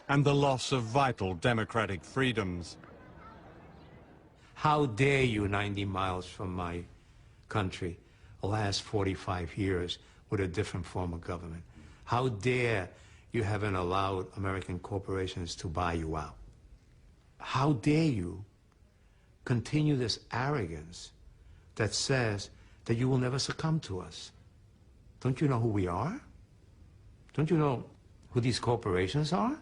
S5: and the loss of vital democratic freedoms.
S7: How dare you, 90 miles from my country, last 45 years with a different form of government? How dare you haven't allowed American corporations to buy you out? How dare you continue this arrogance that says that you will never succumb to us? Don't you know who we are? Don't you know who these corporations are?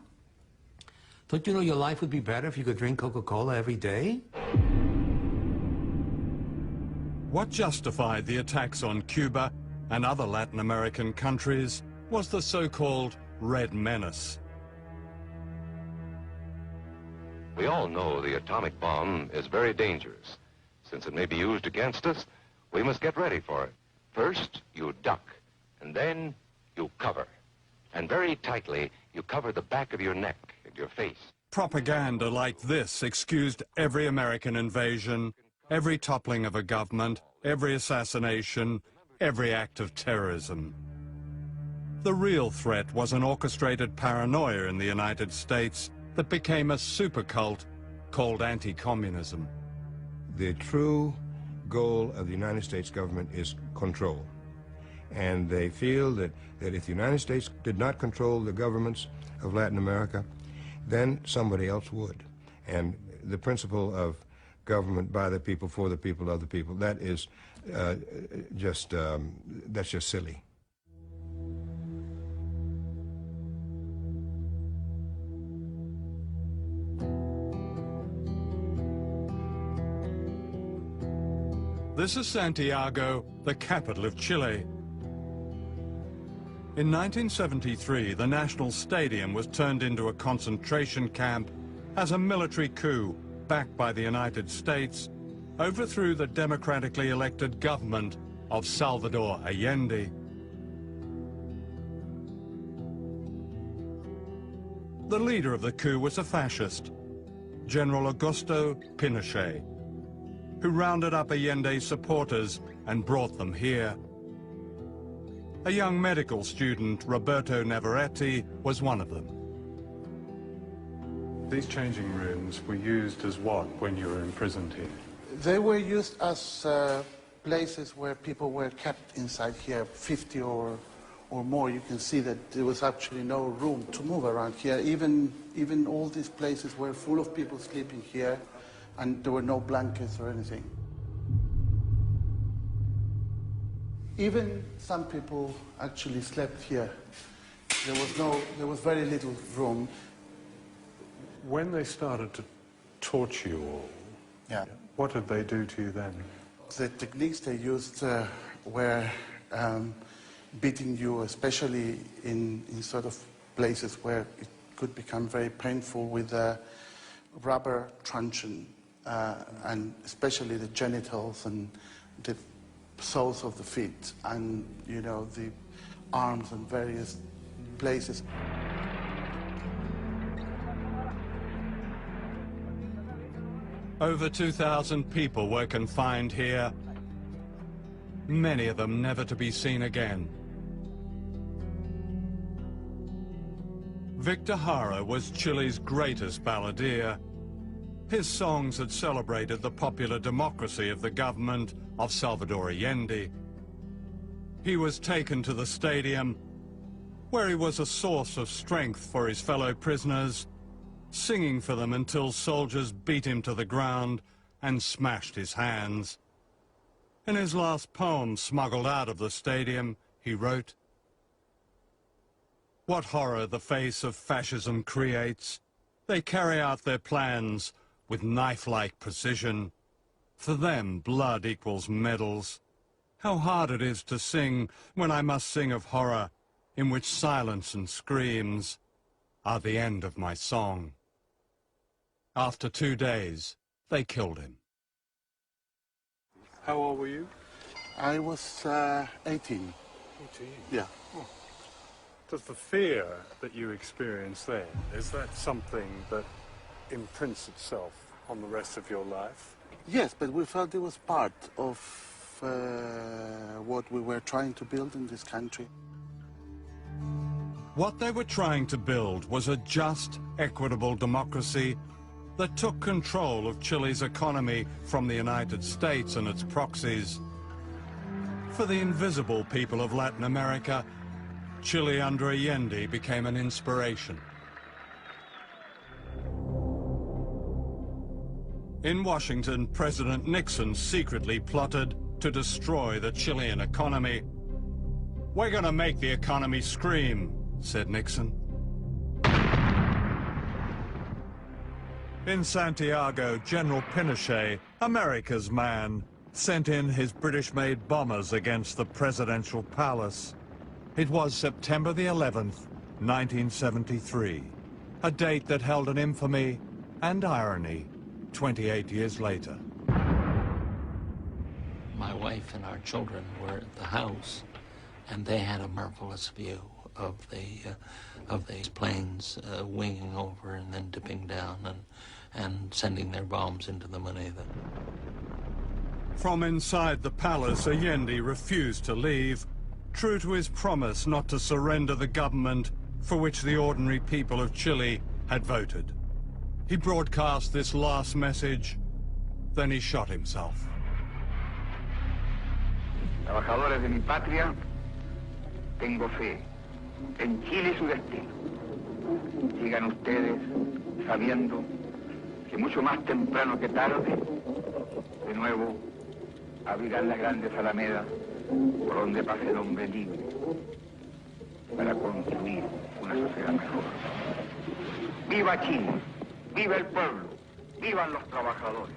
S7: Don't you know your life would be better if you could drink Coca-Cola every day?
S5: What justified the attacks on Cuba and other Latin American countries was the so-called Red Menace.
S24: We all know the atomic bomb is very dangerous. Since it may be used against us, we must get ready for it. First, you duck, and then you cover. And very tightly, you cover the back of your neck and your face.
S5: Propaganda like this excused every American invasion, every toppling of a government, every assassination, every act of terrorism. The real threat was an orchestrated paranoia in the United States that became a super cult called anti-communism.
S23: The true goal of the United States government is control. And they feel that if the United States did not control the governments of Latin America, then somebody else would. And the principle of government by the people, for the people, of the people, that is that's just silly.
S5: This is Santiago, the capital of Chile. In 1973, the National Stadium was turned into a concentration camp as a military coup, backed by the United States, overthrew the democratically elected government of Salvador Allende. The leader of the coup was a fascist, General Augusto Pinochet, who rounded up Allende's supporters and brought them here. A young medical student, Roberto Navarrete, was one of them.
S25: These changing rooms were used as what when you were imprisoned here?
S26: They were used as places where people were kept inside here, 50 or more. You can see that there was actually no room to move around here. Even all these places were full of people sleeping here, and there were no blankets or anything. Even some people actually slept here. There was very little room.
S25: When they started to torture you all,
S26: yeah,
S25: what did they do to you then?
S26: The techniques they used were beating you, especially in sort of places where it could become very painful, with a rubber truncheon, and especially the genitals and the soles of the feet, and, you know, the arms and various places.
S5: Over 2,000 people were confined here, many of them never to be seen again. Victor Jara was Chile's greatest balladeer. His songs had celebrated the popular democracy of the government of Salvador Allende. He was taken to the stadium, where he was a source of strength for his fellow prisoners, singing for them until soldiers beat him to the ground and smashed his hands. In his last poem, smuggled out of the stadium, he wrote, "What horror the face of fascism creates. They carry out their plans with knife-like precision. For them, blood equals medals. How hard it is to sing when I must sing of horror, in which silence and screams are the end of my song." After 2 days, they killed him.
S25: How old were you?
S26: I was 18.
S25: 18?
S26: Yeah.
S25: Oh. Does the fear that you experienced then, is that something that imprints itself on the rest of your life?
S26: Yes, but we felt it was part of what we were trying to build in this country.
S5: What they were trying to build was a just, equitable democracy that took control of Chile's economy from the United States and its proxies. For the invisible people of Latin America, Chile under Allende became an inspiration. In Washington, President Nixon secretly plotted to destroy the Chilean economy. "We're going to make the economy scream," said Nixon. In Santiago, General Pinochet, America's man, sent in his British-made bombers against the presidential palace. It was September the 11th, 1973, a date that held an infamy and irony 28 years later.
S6: My wife and our children were at the house, and they had a marvelous view of these planes winging over and then dipping down and sending their bombs into the moneda.
S5: From inside the palace, Allende refused to leave, true to his promise not to surrender the government for which the ordinary people of Chile had voted. He broadcast this last message, then he shot himself.
S22: Trabajadores de mi patria, tengo fe en Chile y su destino. Sigan ustedes sabiendo que mucho más temprano que tarde, de nuevo, abrirán las grandes alamedas por donde pase el hombre libre para construir una sociedad mejor. ¡Viva Chile! ¡Viva el pueblo! ¡Vivan los trabajadores!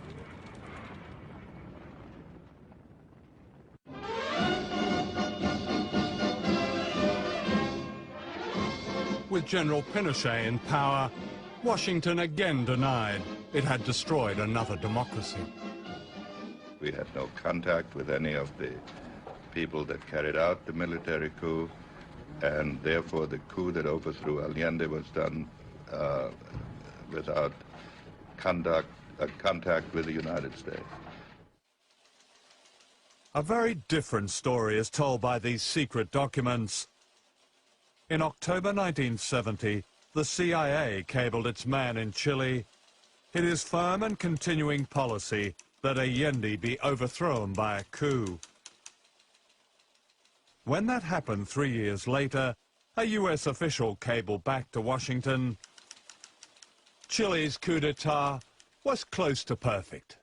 S5: With General Pinochet in power, Washington again denied it had destroyed another democracy.
S24: We had no contact with any of the people that carried out the military coup, and therefore the coup that overthrew Allende was done without contact with the United States.
S5: A very different story is told by these secret documents. In October 1970, the CIA cabled its man in Chile. It is firm and continuing policy that Allende be overthrown by a coup. When that happened 3 years later, a US official cabled back to Washington. Chile's coup d'etat was close to perfect.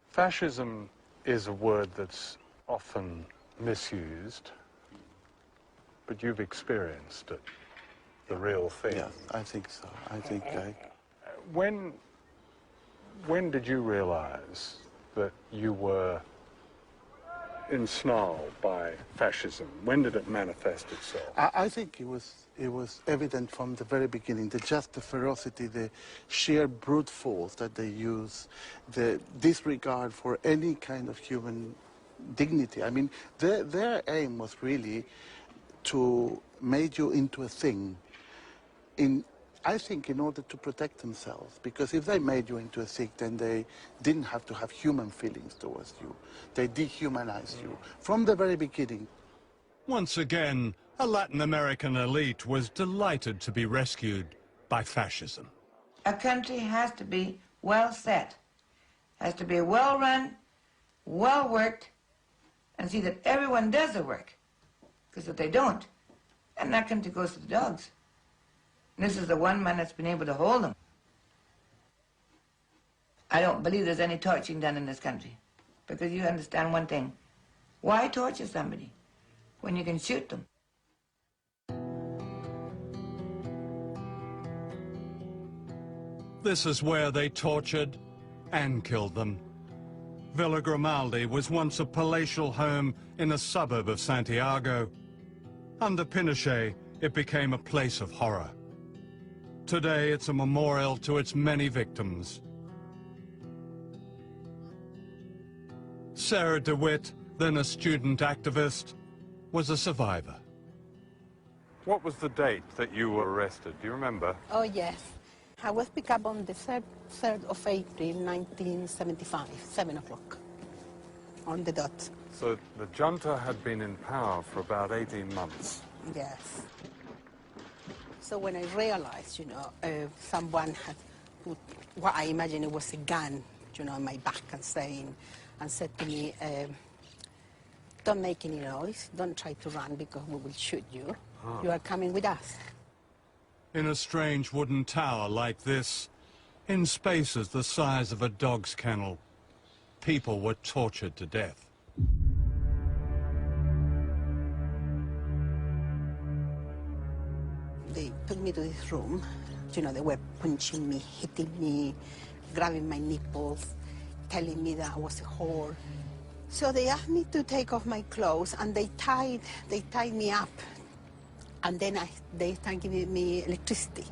S25: Fascism is a word that's often misused, but you've experienced it, the real thing.
S26: Yeah, I think so. I think
S25: When did you realize that you were ensnarled by fascism? When did it manifest itself?
S26: I think it was evident from the very beginning, the ferocity, the sheer brute force that they use, the disregard for any kind of human dignity. I mean, their aim was really to make you into a thing, I think in order to protect themselves, because if they made you into a thing, then they didn't have to have human feelings towards you. They dehumanized you from the very beginning.
S5: Once again, a Latin American elite was delighted to be rescued by fascism.
S10: A country has to be well set, has to be well run, well worked, and see that everyone does the work. Because if they don't, then that country goes to the dogs. And this is the one man that's been able to hold them. I don't believe there's any torturing done in this country.
S9: Because you understand one thing. Why torture somebody when you can shoot them?
S5: This is where they tortured and killed them. Villa Grimaldi was once a palatial home in a suburb of Santiago. Under Pinochet, it became a place of horror. Today, it's a memorial to its many victims. Sarah DeWitt, then a student activist, was a survivor.
S25: What was the date that you were arrested? Do you remember?
S11: Oh, yes. I was picked up on the 3rd of April, 1975, 7 o'clock, on the dot.
S25: So the junta had been in power for about 18 months.
S11: Yes. So when I realized, you know, someone had put what I imagine it was a gun, you know, on my back and said to me, don't make any noise, don't try to run because we will shoot you.
S5: Ah.
S11: You are coming with us.
S5: In a strange wooden tower like this, in spaces the size of a dog's kennel, people were tortured to death.
S11: They took me to this room. You know, they were punching me, hitting me, grabbing my nipples, telling me that I was a whore. So they asked me to take off my clothes, and they tied me up. And then they started giving me electricity.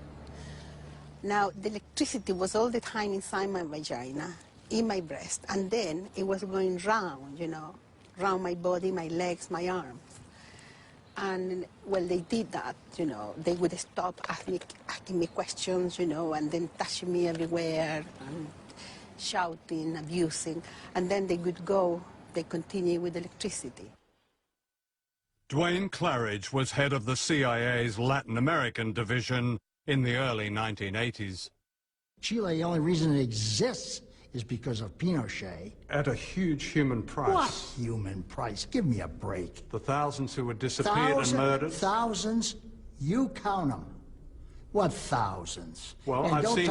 S11: Now, the electricity was all the time inside my vagina, in my breast, and then it was going round, you know, round my body, my legs, my arms. And, well, they did that, you know. They would stop asking me questions, you know, and then touching me everywhere, and shouting, abusing. And then they would go, they continue with electricity.
S5: Duane Claridge was head of the CIA's Latin American division in the early 1980s.
S12: Chile, the only reason it exists is because of Pinochet.
S5: At a huge human price.
S12: What human price? Give me a break.
S5: The thousands who were disappeared and murdered?
S12: Thousands? You count them. What thousands?
S5: Well,
S12: and
S5: I've
S12: don't
S5: seen...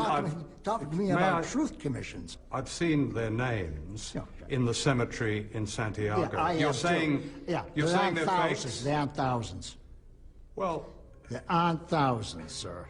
S12: talk to me about truth commissions.
S5: I've seen their names in the cemetery in Santiago.
S12: Yeah,
S5: you're saying
S12: they're
S5: fakes?
S12: Thousands. They aren't thousands.
S5: Well...
S12: There aren't thousands, sir.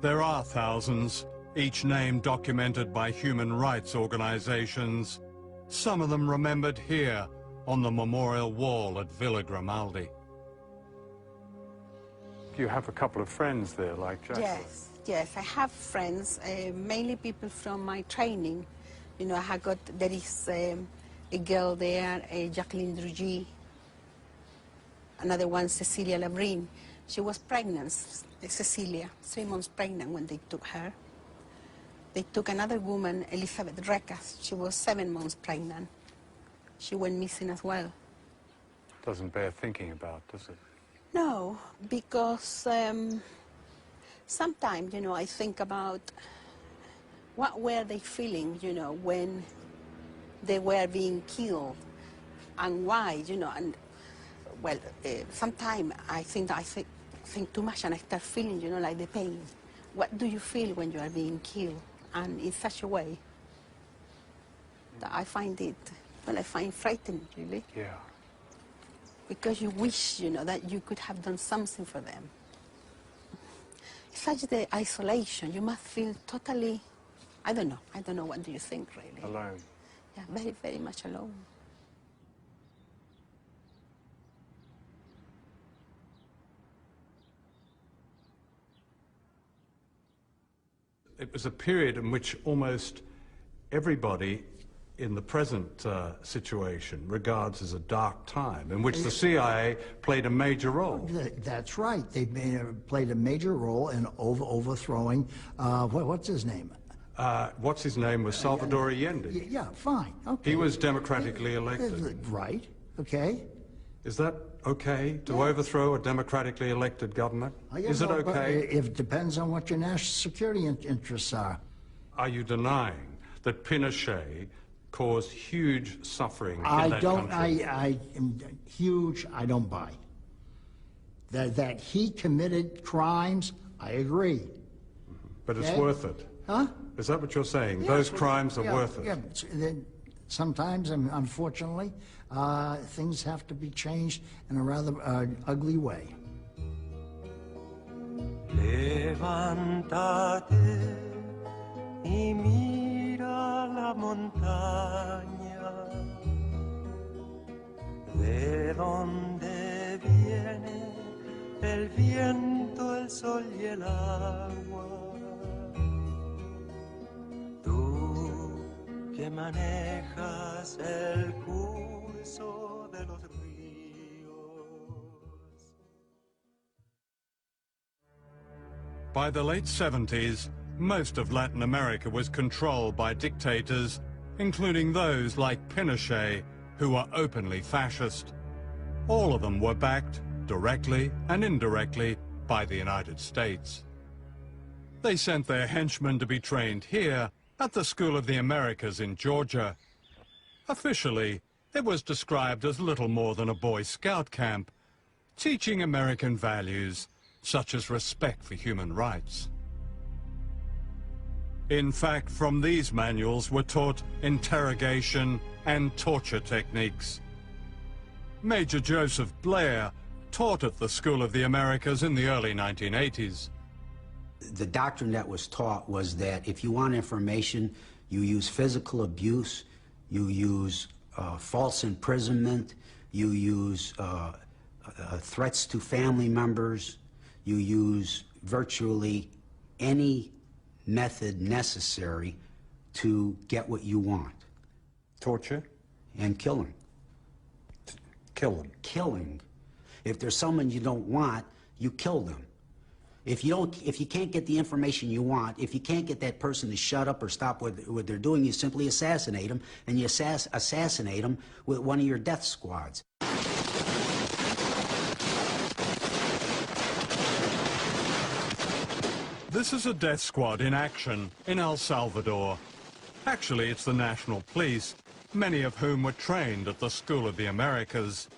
S5: There are thousands, each name documented by human rights organizations, some of them remembered here on the memorial wall at Villa Grimaldi.
S25: You have a couple of friends there, like Jacqueline?
S11: Yes, I have friends, mainly people from my training. You know, there is a girl there, Jacqueline Drugy, another one, Cecilia Labrin. She was pregnant, Cecilia, 3 months pregnant when they took her. They took another woman, Elizabeth Recas. She was 7 months pregnant. She went missing as well.
S25: Doesn't bear thinking about, does it?
S11: No, because sometimes, you know, I think about what were they feeling, you know, when they were being killed, and why, you know, and, well, sometimes I think too much and I start feeling, you know, like the pain. What do you feel when you are being killed? And in such a way that I find it, well, I find frightening, really.
S25: Yeah.
S11: Because you wish, you know, that you could have done something for them. It's such the isolation. You must feel totally, I don't know, what do you think, really?
S25: Alone.
S11: Yeah, very, very much alone.
S5: It was a period in which almost everybody in the present situation regards as a dark time, in which the CIA played a major role.
S12: That's right. They played a major role in overthrowing, what's his name?
S5: What's his name was Salvador Allende.
S12: Yeah, fine. Okay.
S5: He was democratically elected.
S12: Right, okay.
S5: Is that okay to overthrow a democratically elected government? Is it okay?
S12: It depends on what your national security interests are.
S5: Are you denying that Pinochet caused huge suffering in that country?
S12: I don't buy. That he committed crimes, I agree.
S5: But it's
S12: Okay?
S5: worth it.
S12: Huh?
S5: Is that what you're saying?
S12: Yeah,
S5: Those crimes are worth it?
S12: Yeah. Sometimes, unfortunately, things have to be changed in a rather ugly way.
S8: Levántate y mira la montaña, de donde viene el viento, el sol y el agua. Tú que manejas el curso de los ríos.
S5: By the late 70s, most of Latin America was controlled by dictators, including those like Pinochet, who were openly fascist. All of them were backed, directly and indirectly, by the United States. They sent their henchmen to be trained here at the School of the Americas in Georgia. Officially, it was described as little more than a Boy Scout camp, teaching American values such as respect for human rights. In fact, from these manuals were taught interrogation and torture techniques. Major Joseph Blair taught at the School of the Americas in the early 1980s.
S13: The doctrine that was taught was that if you want information, you use physical abuse, you use false imprisonment, you use threats to family members, you use virtually any method necessary to get what you want.
S5: Torture?
S13: And killing.
S5: Killing?
S13: Killing. If there's someone you don't want, you kill them. If you can't get the information you want, if you can't get that person to shut up or stop what they're doing, you simply assassinate them, and you assassinate them with one of your death squads.
S5: This is a death squad in action in El Salvador. Actually, it's the National Police, many of whom were trained at the School of the Americas.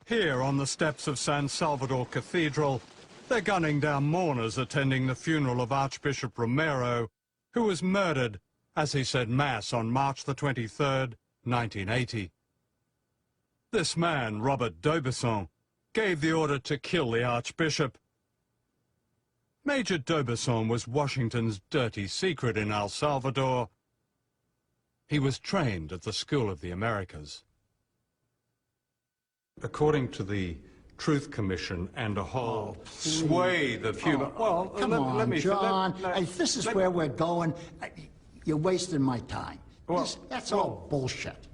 S5: Here on the steps of San Salvador Cathedral, they're gunning down mourners attending the funeral of Archbishop Romero, who was murdered as he said Mass on March the 23rd, 1980. This man, Robert D'Aubusson, gave the order to kill the Archbishop. Major D'Aubusson was Washington's dirty secret in El Salvador. He was trained at the School of the Americas. According to the Truth Commission and a whole swathe of human...
S12: Well, come on, John. This is where we're going. You're wasting my time. That's all bullshit.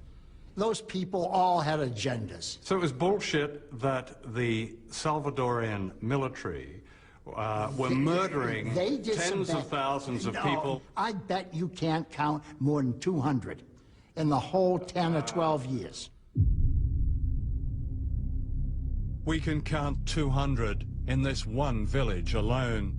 S12: Those people all had agendas.
S5: So it was bullshit that the Salvadorian military were murdering tens of thousands of people.
S12: I bet you can't count more than 200 in the whole 10 or 12 years.
S5: We can count 200 in this one village alone.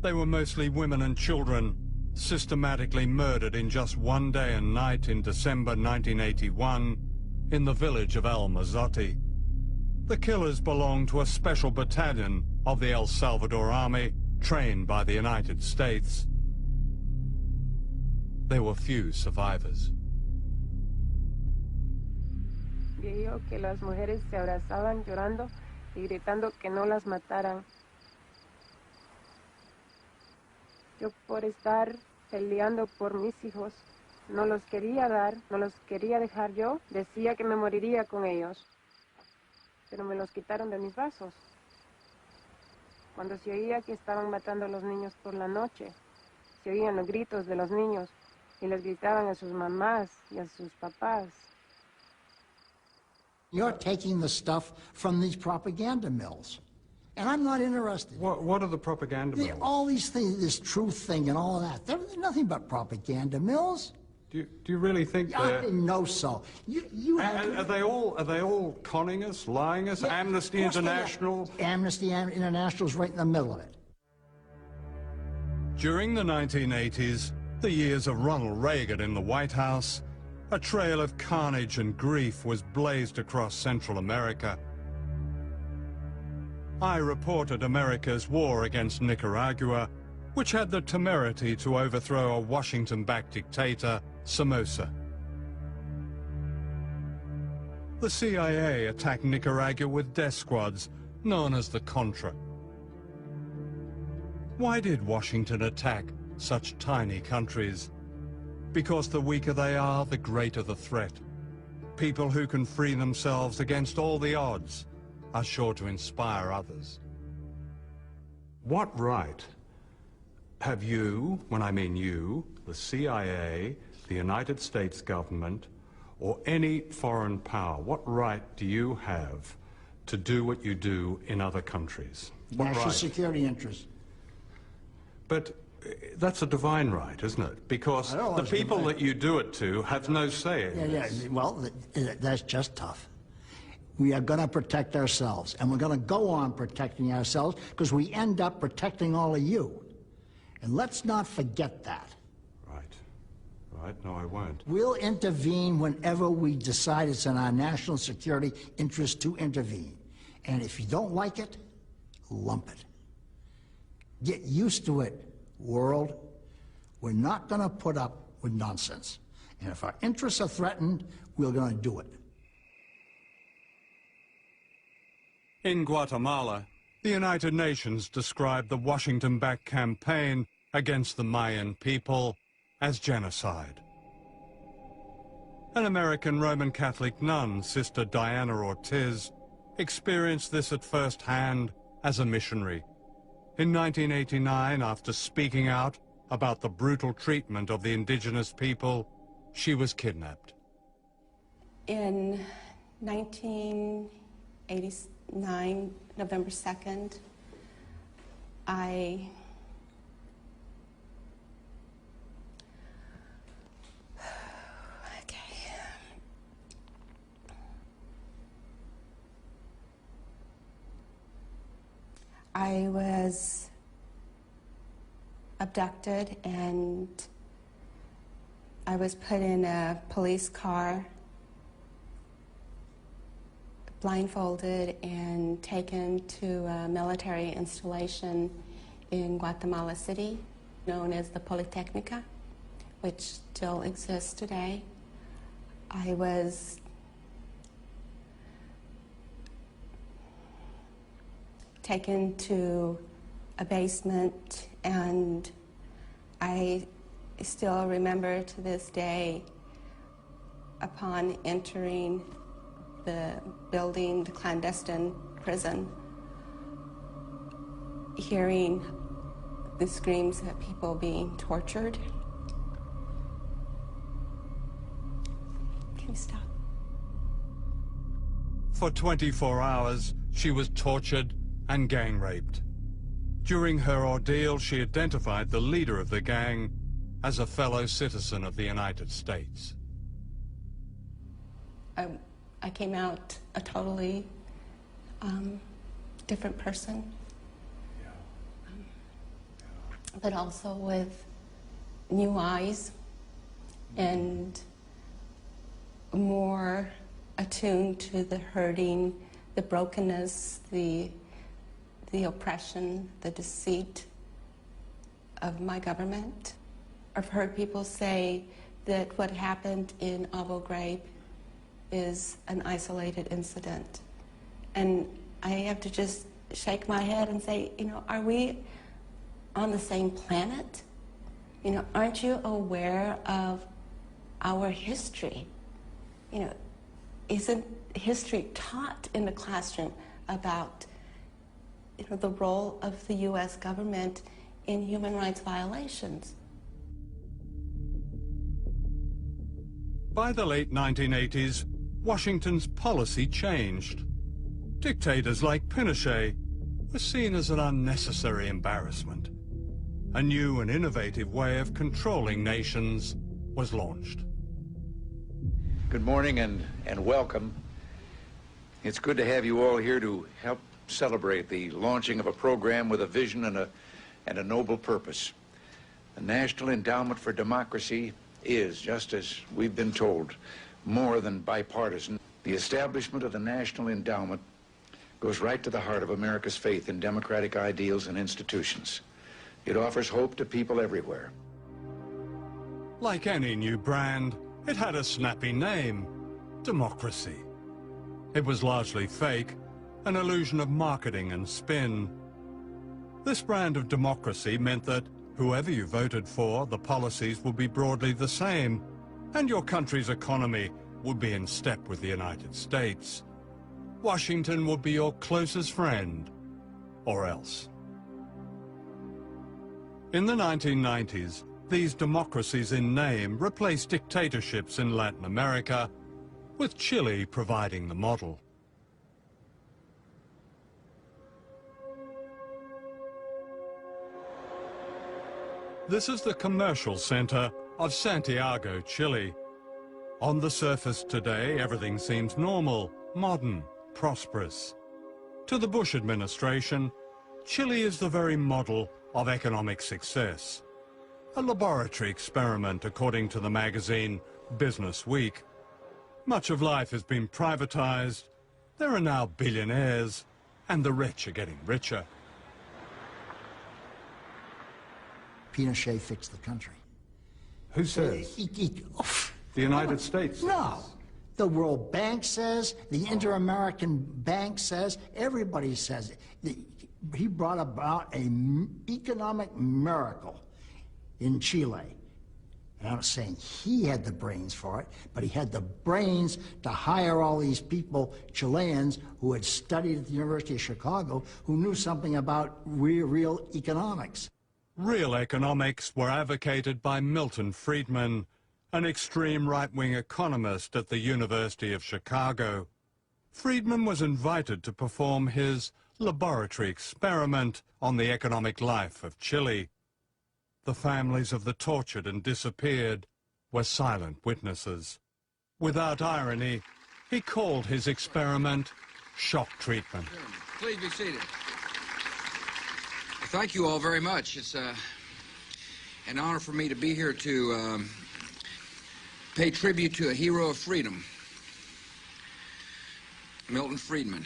S5: They were mostly women and children, systematically murdered in just one day and night in December 1981 in the village of El Mazote. The killers belonged to a special battalion of the El Salvador Army, trained by the United States. There were few survivors.
S14: Dijo que las mujeres se abrazaban llorando y gritando que no las mataran. Yo por estar peleando por mis hijos, no los quería dar, no los quería dejar yo, decía que me moriría con ellos. Pero me los quitaron de mis brazos. Cuando se oía que estaban matando a los niños por la noche, se oían los gritos de los niños y les gritaban a sus mamás y a sus papás.
S12: You're taking the stuff from these propaganda mills. And I'm not interested.
S5: What are the propaganda mills?
S12: All these things, this truth thing and all of that, they're nothing but propaganda mills.
S5: Do you really think
S12: I didn't know so.
S5: Are they all conning us, lying us? Yeah, Amnesty International?
S12: Amnesty International's right in the middle of it.
S5: During the 1980s, the years of Ronald Reagan in the White House, a trail of carnage and grief was blazed across Central America. I reported America's war against Nicaragua, which had the temerity to overthrow a Washington-backed dictator, Somoza. The CIA attacked Nicaragua with death squads known as the Contra. Why did Washington attack such tiny countries? Because the weaker they are, the greater the threat. People who can free themselves against all the odds are sure to inspire others. What right have you, when I mean you, the CIA, the United States government, or any foreign power, what right do you have to do what you do in other countries? What
S12: National
S5: right?
S12: security interests.
S5: But that's a divine right, isn't it? Because the people that you do it to have no say in this.
S12: Yeah, well, that's just tough. We are going to protect ourselves, and we're going to go on protecting ourselves because we end up protecting all of you. And let's not forget that.
S5: Right, no, I won't.
S12: We'll intervene whenever we decide it's in our national security interest to intervene. And if you don't like it, lump it. Get used to it, world. We're not going to put up with nonsense. And if our interests are threatened, we're going to do it.
S5: In Guatemala, the United Nations described the Washington-backed campaign against the Mayan people as genocide. An American Roman Catholic nun, Sister Diana Ortiz, experienced this at first hand as a missionary. In 1989, after speaking out about the brutal treatment of the indigenous people, she was kidnapped.
S11: In 1989, November 2nd, I was abducted and I was put in a police car, blindfolded, and taken to a military installation in Guatemala City, known as the Polytechnica, which still exists today. I was taken to a basement, and I still remember to this day, upon entering the building, the clandestine prison, hearing the screams of people being tortured. Can you stop?
S5: For 24 hours, she was tortured and gang raped. During her ordeal, she identified the leader of the gang as a fellow citizen of the United States.
S11: I came out a totally different person, but also with new eyes and more attuned to the hurting, the brokenness, the oppression, the deceit of my government. I've heard people say that what happened in Abu Ghraib is an isolated incident. And I have to just shake my head and say, you know, are we on the same planet? You know, aren't you aware of our history? You know, isn't history taught in the classroom about, you know, the role of the U.S. government in human rights violations?
S5: By the late 1980s, Washington's policy changed. Dictators like Pinochet were seen as an unnecessary embarrassment. A new and innovative way of controlling nations was launched.
S1: Good morning and welcome. It's good to have you all here to help celebrate the launching of a program with a vision and a noble purpose. The National Endowment for Democracy is, just as we've been told, more than bipartisan. The establishment of the National Endowment goes right to the heart of America's faith in democratic ideals and institutions. It offers hope to people everywhere.
S5: Like any new brand, it had a snappy name, Democracy. It was largely fake, an illusion of marketing and spin. This brand of democracy meant that whoever you voted for, the policies would be broadly the same, and your country's economy would be in step with the United States. Washington would be your closest friend, or else. In the 1990s, these democracies in name replaced dictatorships in Latin America, with Chile providing the model. This is the commercial center of Santiago, Chile. On the surface today, everything seems normal, modern, prosperous. To the Bush administration, Chile is the very model of economic success. A laboratory experiment, according to the magazine Business Week. Much of life has been privatized. There are now billionaires, and the rich are getting richer.
S12: Pinochet fixed the country.
S5: Who says? The United States?
S12: No. The World Bank says, the Inter-American Bank says, everybody says it. He brought about an economic miracle in Chile. And I'm not saying he had the brains for it, but he had the brains to hire all these people, Chileans, who had studied at the University of Chicago, who knew something about real economics.
S5: Real economics were advocated by Milton Friedman, an extreme right-wing economist at the University of Chicago. Friedman was invited to perform his laboratory experiment on the economic life of Chile. The families of the tortured and disappeared were silent witnesses. Without irony, he called his experiment shock treatment.
S15: Please be seated. Thank you all very much. It's an honor for me to be here to pay tribute to a hero of freedom, Milton Friedman.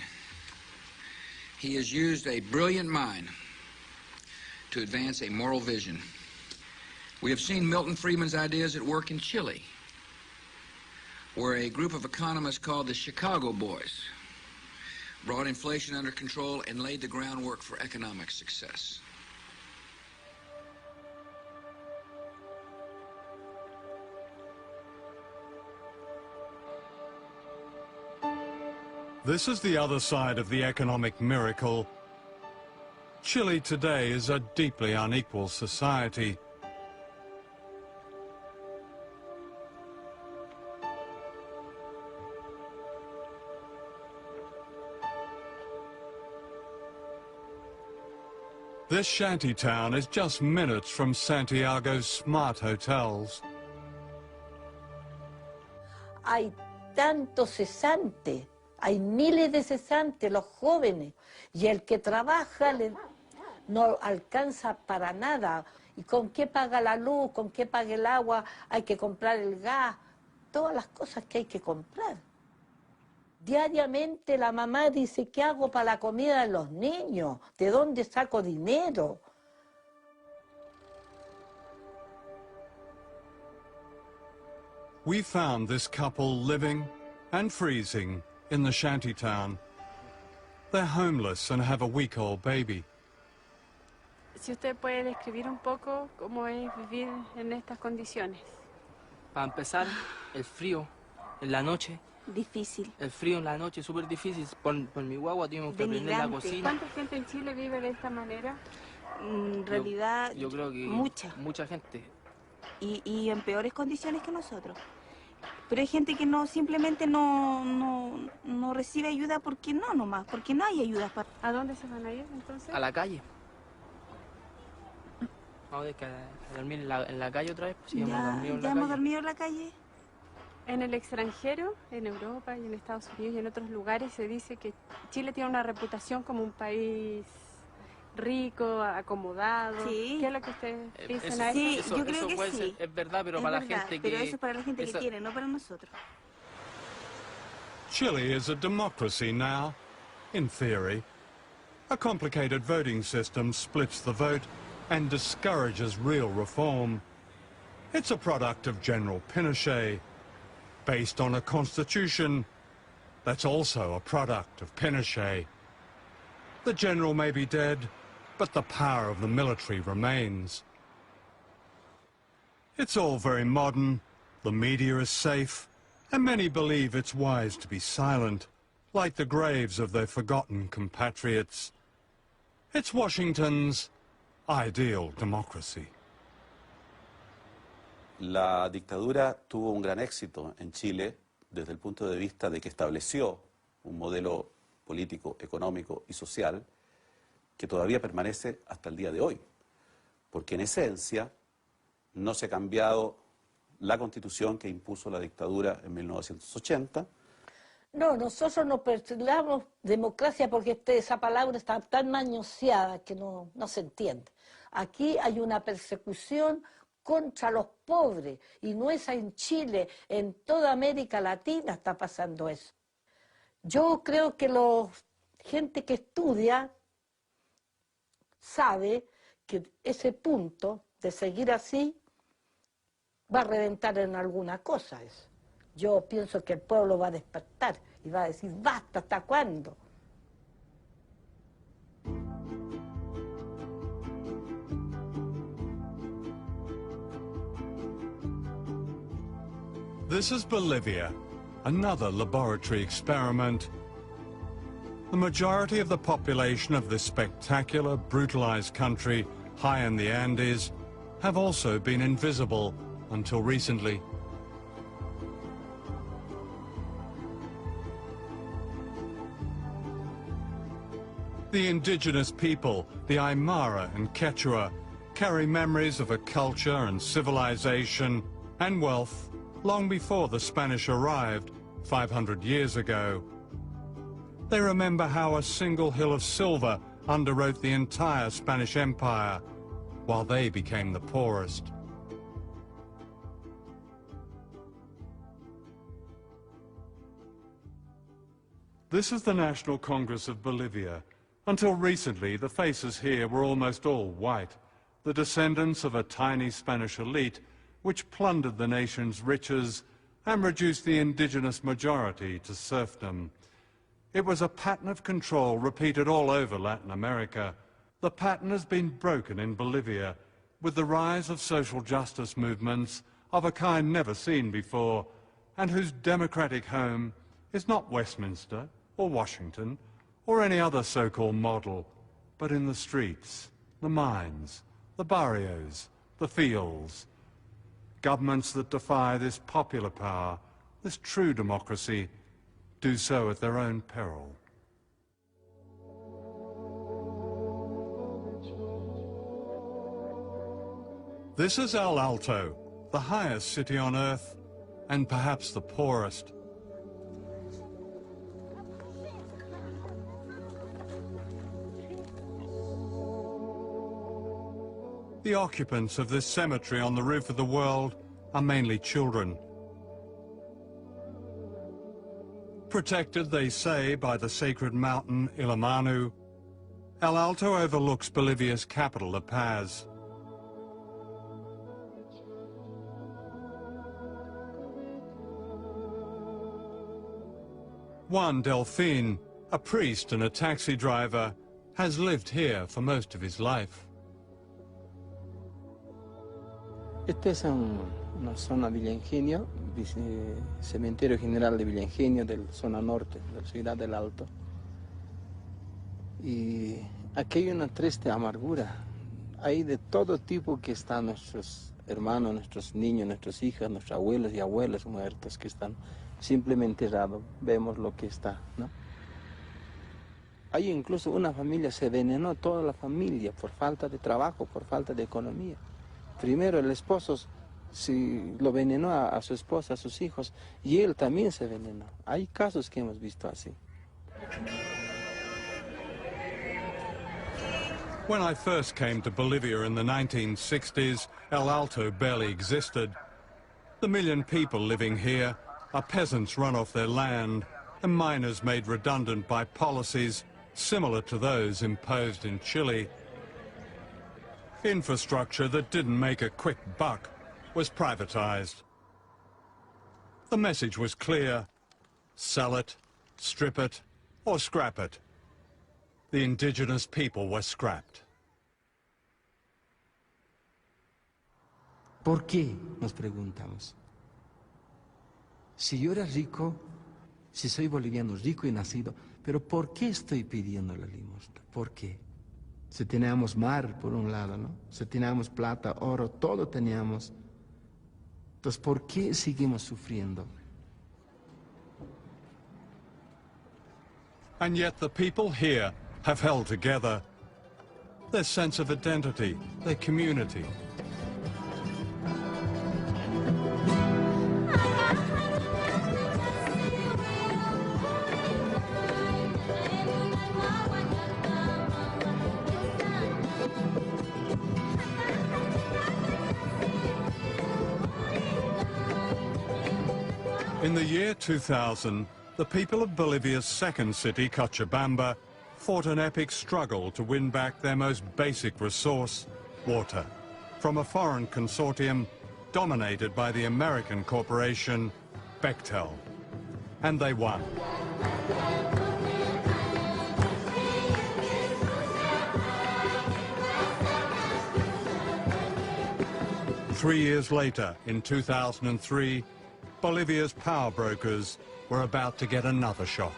S15: He has used a brilliant mind to advance a moral vision. We have seen Milton Friedman's ideas at work in Chile, where a group of economists called the Chicago Boys brought inflation under control and laid the groundwork for economic success.
S5: This is the other side of the economic miracle. Chile today is a deeply unequal society. This shanty town is just minutes from Santiago's smart hotels.
S17: Hay tantos cesantes, hay miles de cesantes, los jóvenes, y el que trabaja no alcanza para nada. ¿Y con qué paga la luz? ¿Con qué paga el agua? Hay que comprar el gas, todas las cosas que hay que comprar. Diariamente la mamá dice, ¿qué hago para la comida de los niños? ¿De dónde saco dinero?
S5: We found this couple living and freezing in the shantytown. They're homeless and have a week-old baby.
S14: Si usted puede describir un poco cómo es vivir en estas condiciones.
S18: Para empezar, el frío en la noche.
S19: Difícil.
S18: El frío en la noche es súper difícil. Por mi guagua tuvimos que prender la cocina.
S14: ¿Cuánta gente en Chile vive de esta manera?
S19: En realidad,
S18: yo creo que mucha gente.
S19: Y en peores condiciones que nosotros. Pero hay gente que no simplemente no recibe ayuda porque no nomás, porque no hay ayuda para...
S14: ¿A dónde se van a ir entonces?
S18: A la calle. Vamos a dormir en la calle otra vez. Pues,
S19: ya hemos dormido en la calle.
S14: En el extranjero, en Europa y en Estados Unidos y en otros lugares se dice que Chile tiene una reputación como un país rico, acomodado.
S19: Sí.
S14: ¿Qué es lo que ustedes dicen a eso?
S19: Sí, yo creo que
S18: puede
S19: sí.
S18: ser, es verdad, pero para la gente que...
S19: Pero eso es para la gente que tiene, no para nosotros.
S5: Chile is a democracy now. in theory. A complicated voting system splits the vote and discourages real reform. It's a product of General Pinochet, based on a constitution that's also a product of Pinochet. The general may be dead, but the power of the military remains. It's all very modern, the media is safe, and many believe it's wise to be silent, like the graves of their forgotten compatriots. It's Washington's ideal democracy.
S2: La dictadura tuvo un gran éxito en Chile desde el punto de vista de que estableció un modelo político, económico y social que todavía permanece hasta el día de hoy, porque en esencia no se ha cambiado la Constitución que impuso la dictadura en 1980.
S17: No, nosotros no perseguimos democracia porque esa palabra está tan manoseada que no se entiende. Aquí hay una persecución contra los pobres, y no es en Chile, en toda América Latina está pasando eso. Yo creo que la gente que estudia sabe que ese punto de seguir así va a reventar en alguna cosa eso. Yo pienso que el pueblo va a despertar y va a decir, basta, ¿hasta cuándo?
S5: This is Bolivia, another laboratory experiment. The majority of the population of this spectacular, brutalized country, high in the Andes, have also been invisible until recently. The indigenous people, the Aymara and Quechua, carry memories of a culture and civilization and wealth long before the Spanish arrived 500 years ago. They remember how a single hill of silver underwrote the entire Spanish Empire, while they became the poorest. This is the National Congress of Bolivia. Until recently, the faces here were almost all white, the descendants of a tiny Spanish elite which plundered the nation's riches and reduced the indigenous majority to serfdom. It was a pattern of control repeated all over Latin America. The pattern has been broken in Bolivia with the rise of social justice movements of a kind never seen before, and whose democratic home is not Westminster or Washington or any other so-called model, but in the streets, the mines, the barrios, the fields. Governments that defy this popular power, this true democracy, do so at their own peril. This is El Alto, the highest city on earth, and perhaps the poorest. The occupants of this cemetery on the roof of the world are mainly children. Protected, they say, by the sacred mountain Illimani, El Alto overlooks Bolivia's capital, La Paz. Juan Delfin, a priest and a taxi driver, has lived here for most of his life.
S18: Esta es una zona Villa Ingenio, cementerio general de Villa Ingenio, de la zona norte, de la ciudad del Alto. Y aquí hay una triste amargura. Hay de todo tipo que están nuestros hermanos, nuestros niños, nuestras hijas, nuestros abuelos y abuelas muertos que están simplemente enterrados. Vemos lo que está, ¿no? Hay incluso una familia, se envenenó toda la familia por falta de trabajo, por falta de economía. Primero el esposo lo envenenó a su esposa, a sus hijos, y él también se envenenó. Hay casos que hemos visto así.
S5: When I first came to Bolivia in the 1960s, El Alto barely existed. The million people living here are peasants run off their land, and miners made redundant by policies similar to those imposed in Chile. Infrastructure that didn't make a quick buck was privatized. The message was clear: sell it, strip it, or scrap it. The indigenous people were scrapped.
S18: ¿Por qué? Nos preguntamos. Si yo era rico, si soy boliviano rico y nacido, pero ¿por qué estoy pidiendo la limosna? ¿Por qué? Si teníamos mar por un lado, ¿no? Si teníamos plata, oro, todo teníamos. Entonces, ¿por qué seguimos sufriendo?
S5: And yet the people here have held together. Their sense of identity, their community. In the year 2000, the people of Bolivia's second city, Cochabamba, fought an epic struggle to win back their most basic resource, water, from a foreign consortium dominated by the American corporation Bechtel. And they won. Three years later, in 2003, Bolivia's power brokers were about to get another shock.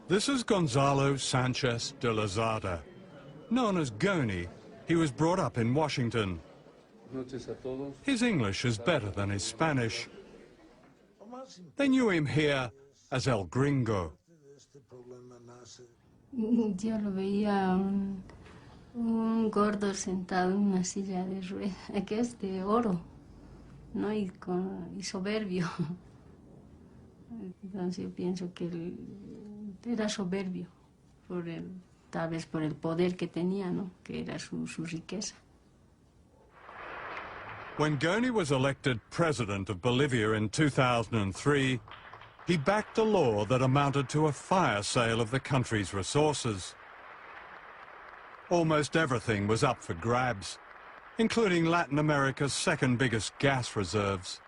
S5: This is Gonzalo Sanchez de Lozada. Known as Goni, he was brought up in Washington. His English is better than his Spanish. They knew him here as El Gringo.
S3: Yo lo veía un gordo sentado en una silla de ruedas, que es de oro, ¿no? Y soberbio. Entonces yo pienso que él era soberbio, tal vez por el poder que tenía, ¿no? Que era su riqueza.
S5: When Goni was elected president of Bolivia in 2003, he backed a law that amounted to a fire sale of the country's resources. Almost everything was up for grabs, including Latin America's second biggest gas reserves.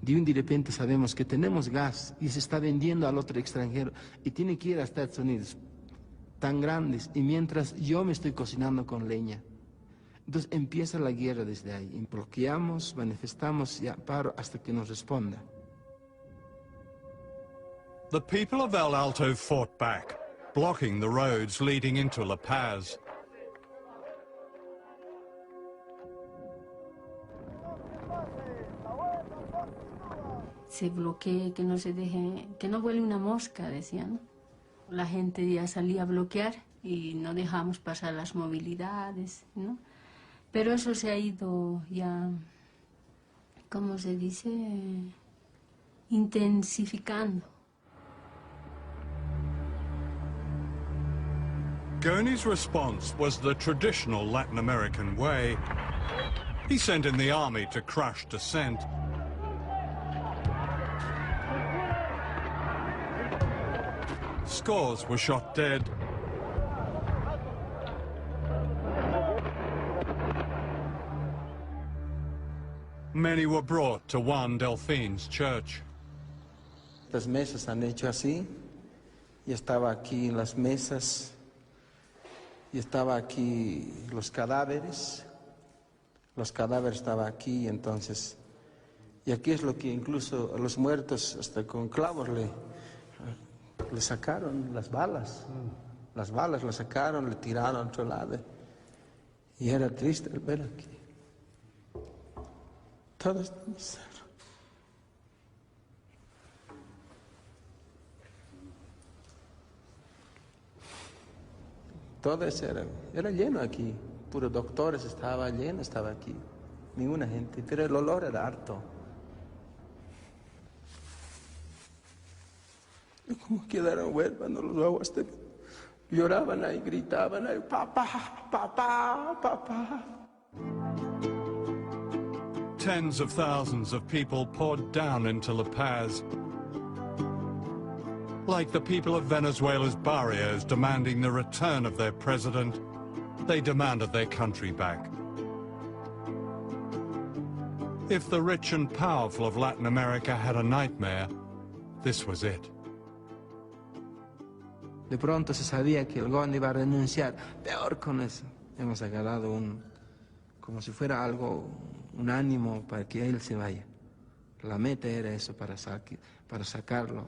S18: De un de repente sabemos que tenemos gas y se está vendiendo al otro extranjero y tiene que ir a Estados Unidos, tan grandes, y mientras yo me estoy cocinando con leña. Entonces empieza la guerra desde ahí. Bloqueamos, manifestamos y paro hasta que nos responda.
S5: The people of El Alto fought back, blocking the roads leading into La Paz.
S3: Se bloquee, que no se deje, que no vuele una mosca, decían. La gente ya salía a bloquear y no dejamos pasar las movilidades, ¿no? Pero eso se ha ido ya, ¿cómo se dice? Intensificando.
S5: Goni's response was the traditional Latin American way. He sent in the army to crush dissent. Scores were shot dead. Many were brought to Juan Delfin's church.
S18: Las mesas han hecho así, y estaba aquí en las mesas, y estaba aquí los cadáveres estaban aquí, entonces, y aquí es lo que incluso a los muertos hasta con clavos le sacaron las balas las sacaron, le tiraron a otro lado, y era triste el ver aquí. Todo esto todo eso era lleno aquí, puros doctores, estaba lleno, estaba aquí, ninguna gente, pero el olor era harto. Y como quedaron huérfanos los aguas, lloraban ahí, gritaban ahí, papá, papá, papá.
S5: Tens of thousands of people poured down into La Paz, like the people of Venezuela's barrios demanding the return of their president. They demanded their country back. If the rich and powerful of Latin America had a nightmare, this was it.
S18: De pronto se sabía que el gobierno iba a renunciar. Peor con eso. Hemos agarrado como si fuera algo, un ánimo para que él se vaya. La meta era eso, para sacarlo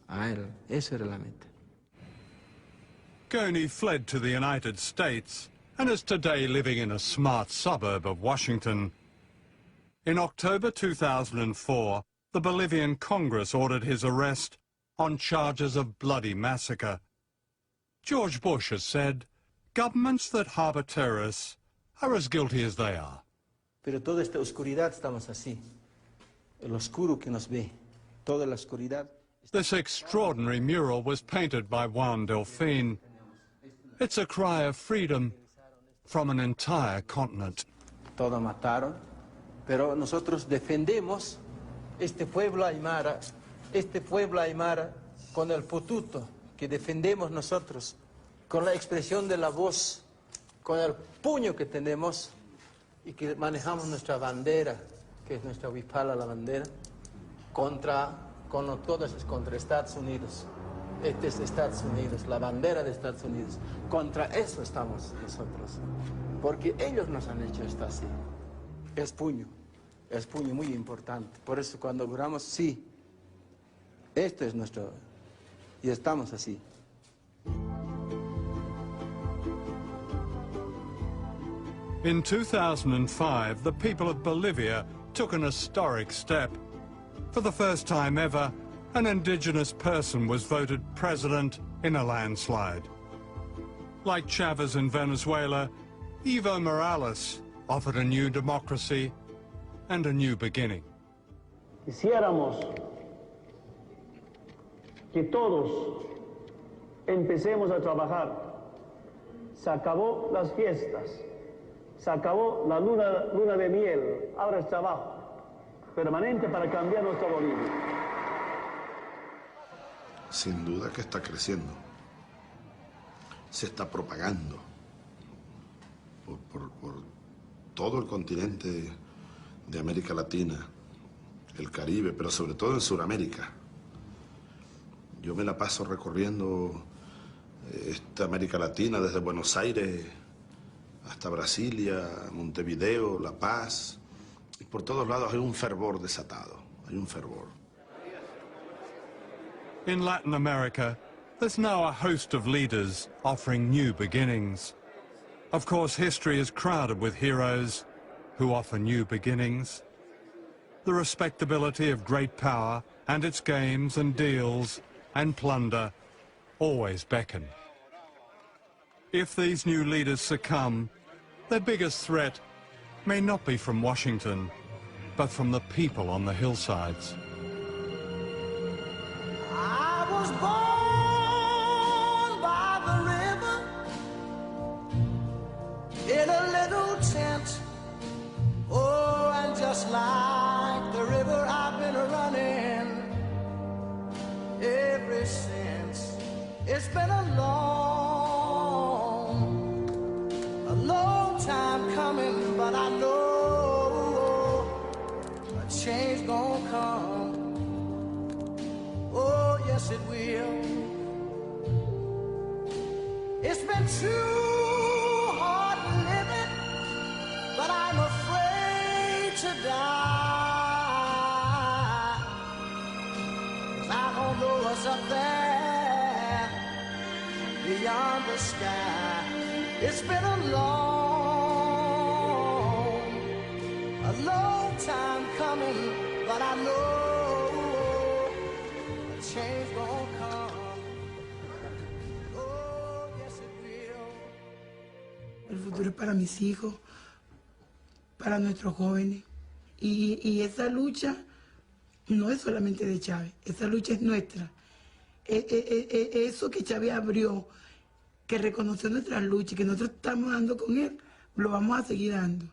S18: a él. Eso era la meta.
S5: Goni fled to the United States and is today living in a smart suburb of Washington. In October 2004, the Bolivian Congress ordered his arrest on charges of bloody massacre. George Bush has said, governments that harbor terrorists are as guilty as they are.
S18: Pero toda esta oscuridad estamos así. El oscuro que nos ve. Toda la oscuridad.
S5: This extraordinary mural was painted by Juan Delfin. It's a cry of freedom from an entire continent.
S18: Todo mataron, pero nosotros defendemos este pueblo aymara con el pututo que defendemos nosotros, con la expresión de la voz, con el puño que tenemos y que manejamos nuestra bandera, que es nuestra huipala, la bandera, contra Estados Unidos. Este es Estados Unidos, la bandera de Estados Unidos. Contra eso estamos nosotros, porque ellos nos han hecho esto así. Es puño muy importante. Por eso cuando juramos, sí, esto es nuestro, y estamos así.
S5: In 2005, the people of Bolivia took an historic step. For the first time ever, an indigenous person was voted president in a landslide. Like Chavez in Venezuela, Evo Morales offered a new democracy and a new beginning.
S4: Quisiéramos que todos empecemos a trabajar. Se acabó las fiestas, se acabó la luna de miel, ahora es trabajo permanente para cambiar nuestra Bolivia.
S7: Sin duda que está creciendo, se está propagando por todo el continente de América Latina, el Caribe, pero sobre todo en Sudamérica. Yo me la paso recorriendo esta América Latina desde Buenos Aires hasta Brasilia, Montevideo, La Paz. Y por todos lados hay un fervor desatado, hay un fervor.
S5: In Latin America, there's now a host of leaders offering new beginnings. Of course, history is crowded with heroes who offer new beginnings. The respectability of great power and its games and deals and plunder always beckon. If these new leaders succumb, their biggest threat may not be from Washington, but from the people on the hillsides.
S8: I was born by the river in a little tent. Oh, and just like the river I've been running ever since. It's been a long time coming, but I know a change gonna come. Oh, yes it will. It's been too hard living, but I'm afraid to die. 'Cause I don't know what's up there beyond the sky. It's been a long time coming, but I know a change won't come. Oh, yes it will.
S10: El futuro es para mis hijos, para nuestros jóvenes. Y esa lucha no es solamente de Chávez, esa lucha es nuestra. Eso que Chávez abrió, que reconoció nuestras luchas, que nosotros estamos dando con él, lo vamos a seguir dando.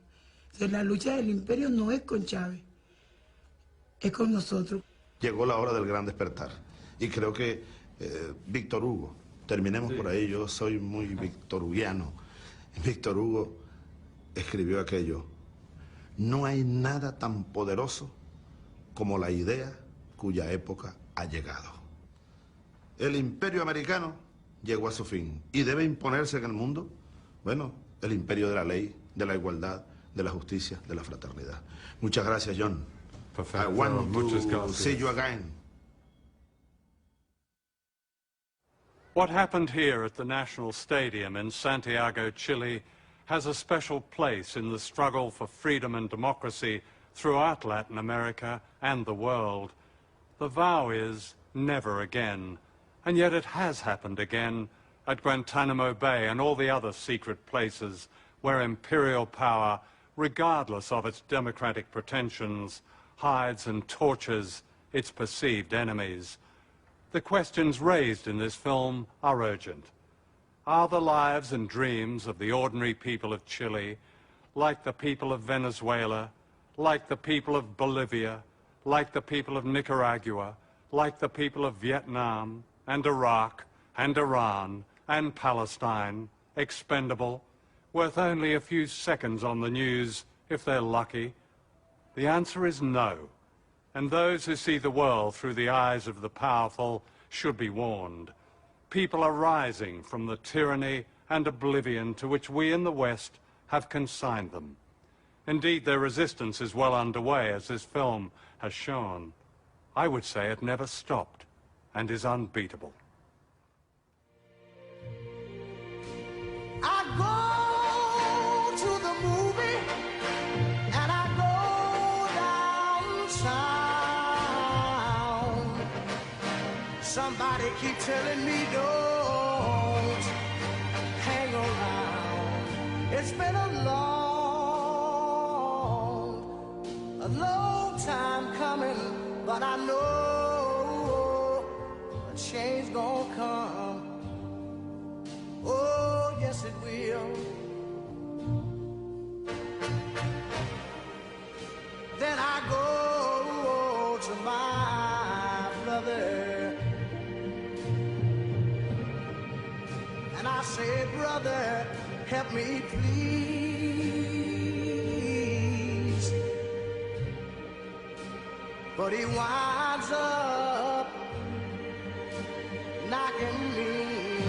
S10: La lucha del imperio no es con Chávez, es con nosotros.
S7: Llegó la hora del gran despertar. Y creo que Víctor Hugo, terminemos por ahí, yo soy muy victorhuguiano. Víctor Hugo escribió aquello: no hay nada tan poderoso como la idea cuya época ha llegado. El imperio americano llegó a su fin y debe imponerse en el mundo, bueno, el imperio de la ley, de la igualdad, de la justicia, de la fraternidad. Muchas gracias, John.
S5: Perfecto.
S7: I want
S5: Muchas
S7: to
S5: gracias.
S7: see you again.
S5: What happened here at the National Stadium in Santiago, Chile, has a special place in the struggle for freedom and democracy throughout Latin America and the world. The vow is never again, and yet it has happened again at Guantanamo Bay and all the other secret places where imperial power, regardless of its democratic pretensions, hides and tortures its perceived enemies. The questions raised in this film are urgent. Are the lives and dreams of the ordinary people of Chile, like the people of Venezuela, like the people of Bolivia, like the people of Nicaragua, like the people of Vietnam and Iraq and Iran and Palestine, expendable, worth only a few seconds on the news if they're lucky? The answer is no. And those who see the world through the eyes of the powerful should be warned. People are rising from the tyranny and oblivion to which we in the West have consigned them. Indeed, their resistance is well underway, as this film has shown. I would say it never stopped and is unbeatable.
S8: I go to the movie and I go downtown. Somebody keep telling me don't hang around. It's been a long time coming, but I know a change gonna come. Oh, yes it will. Then I go to my brother and I say, brother, help me please. But he winds up knocking me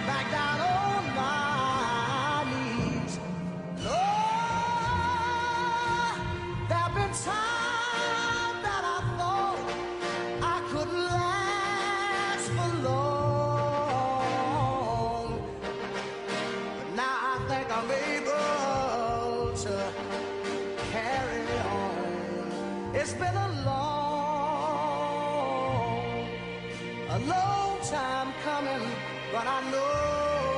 S8: back down on my knees. Lord, there've been times that I thought I couldn't last for long, but now I think I'm able to carry on. It's been a long time coming, but I know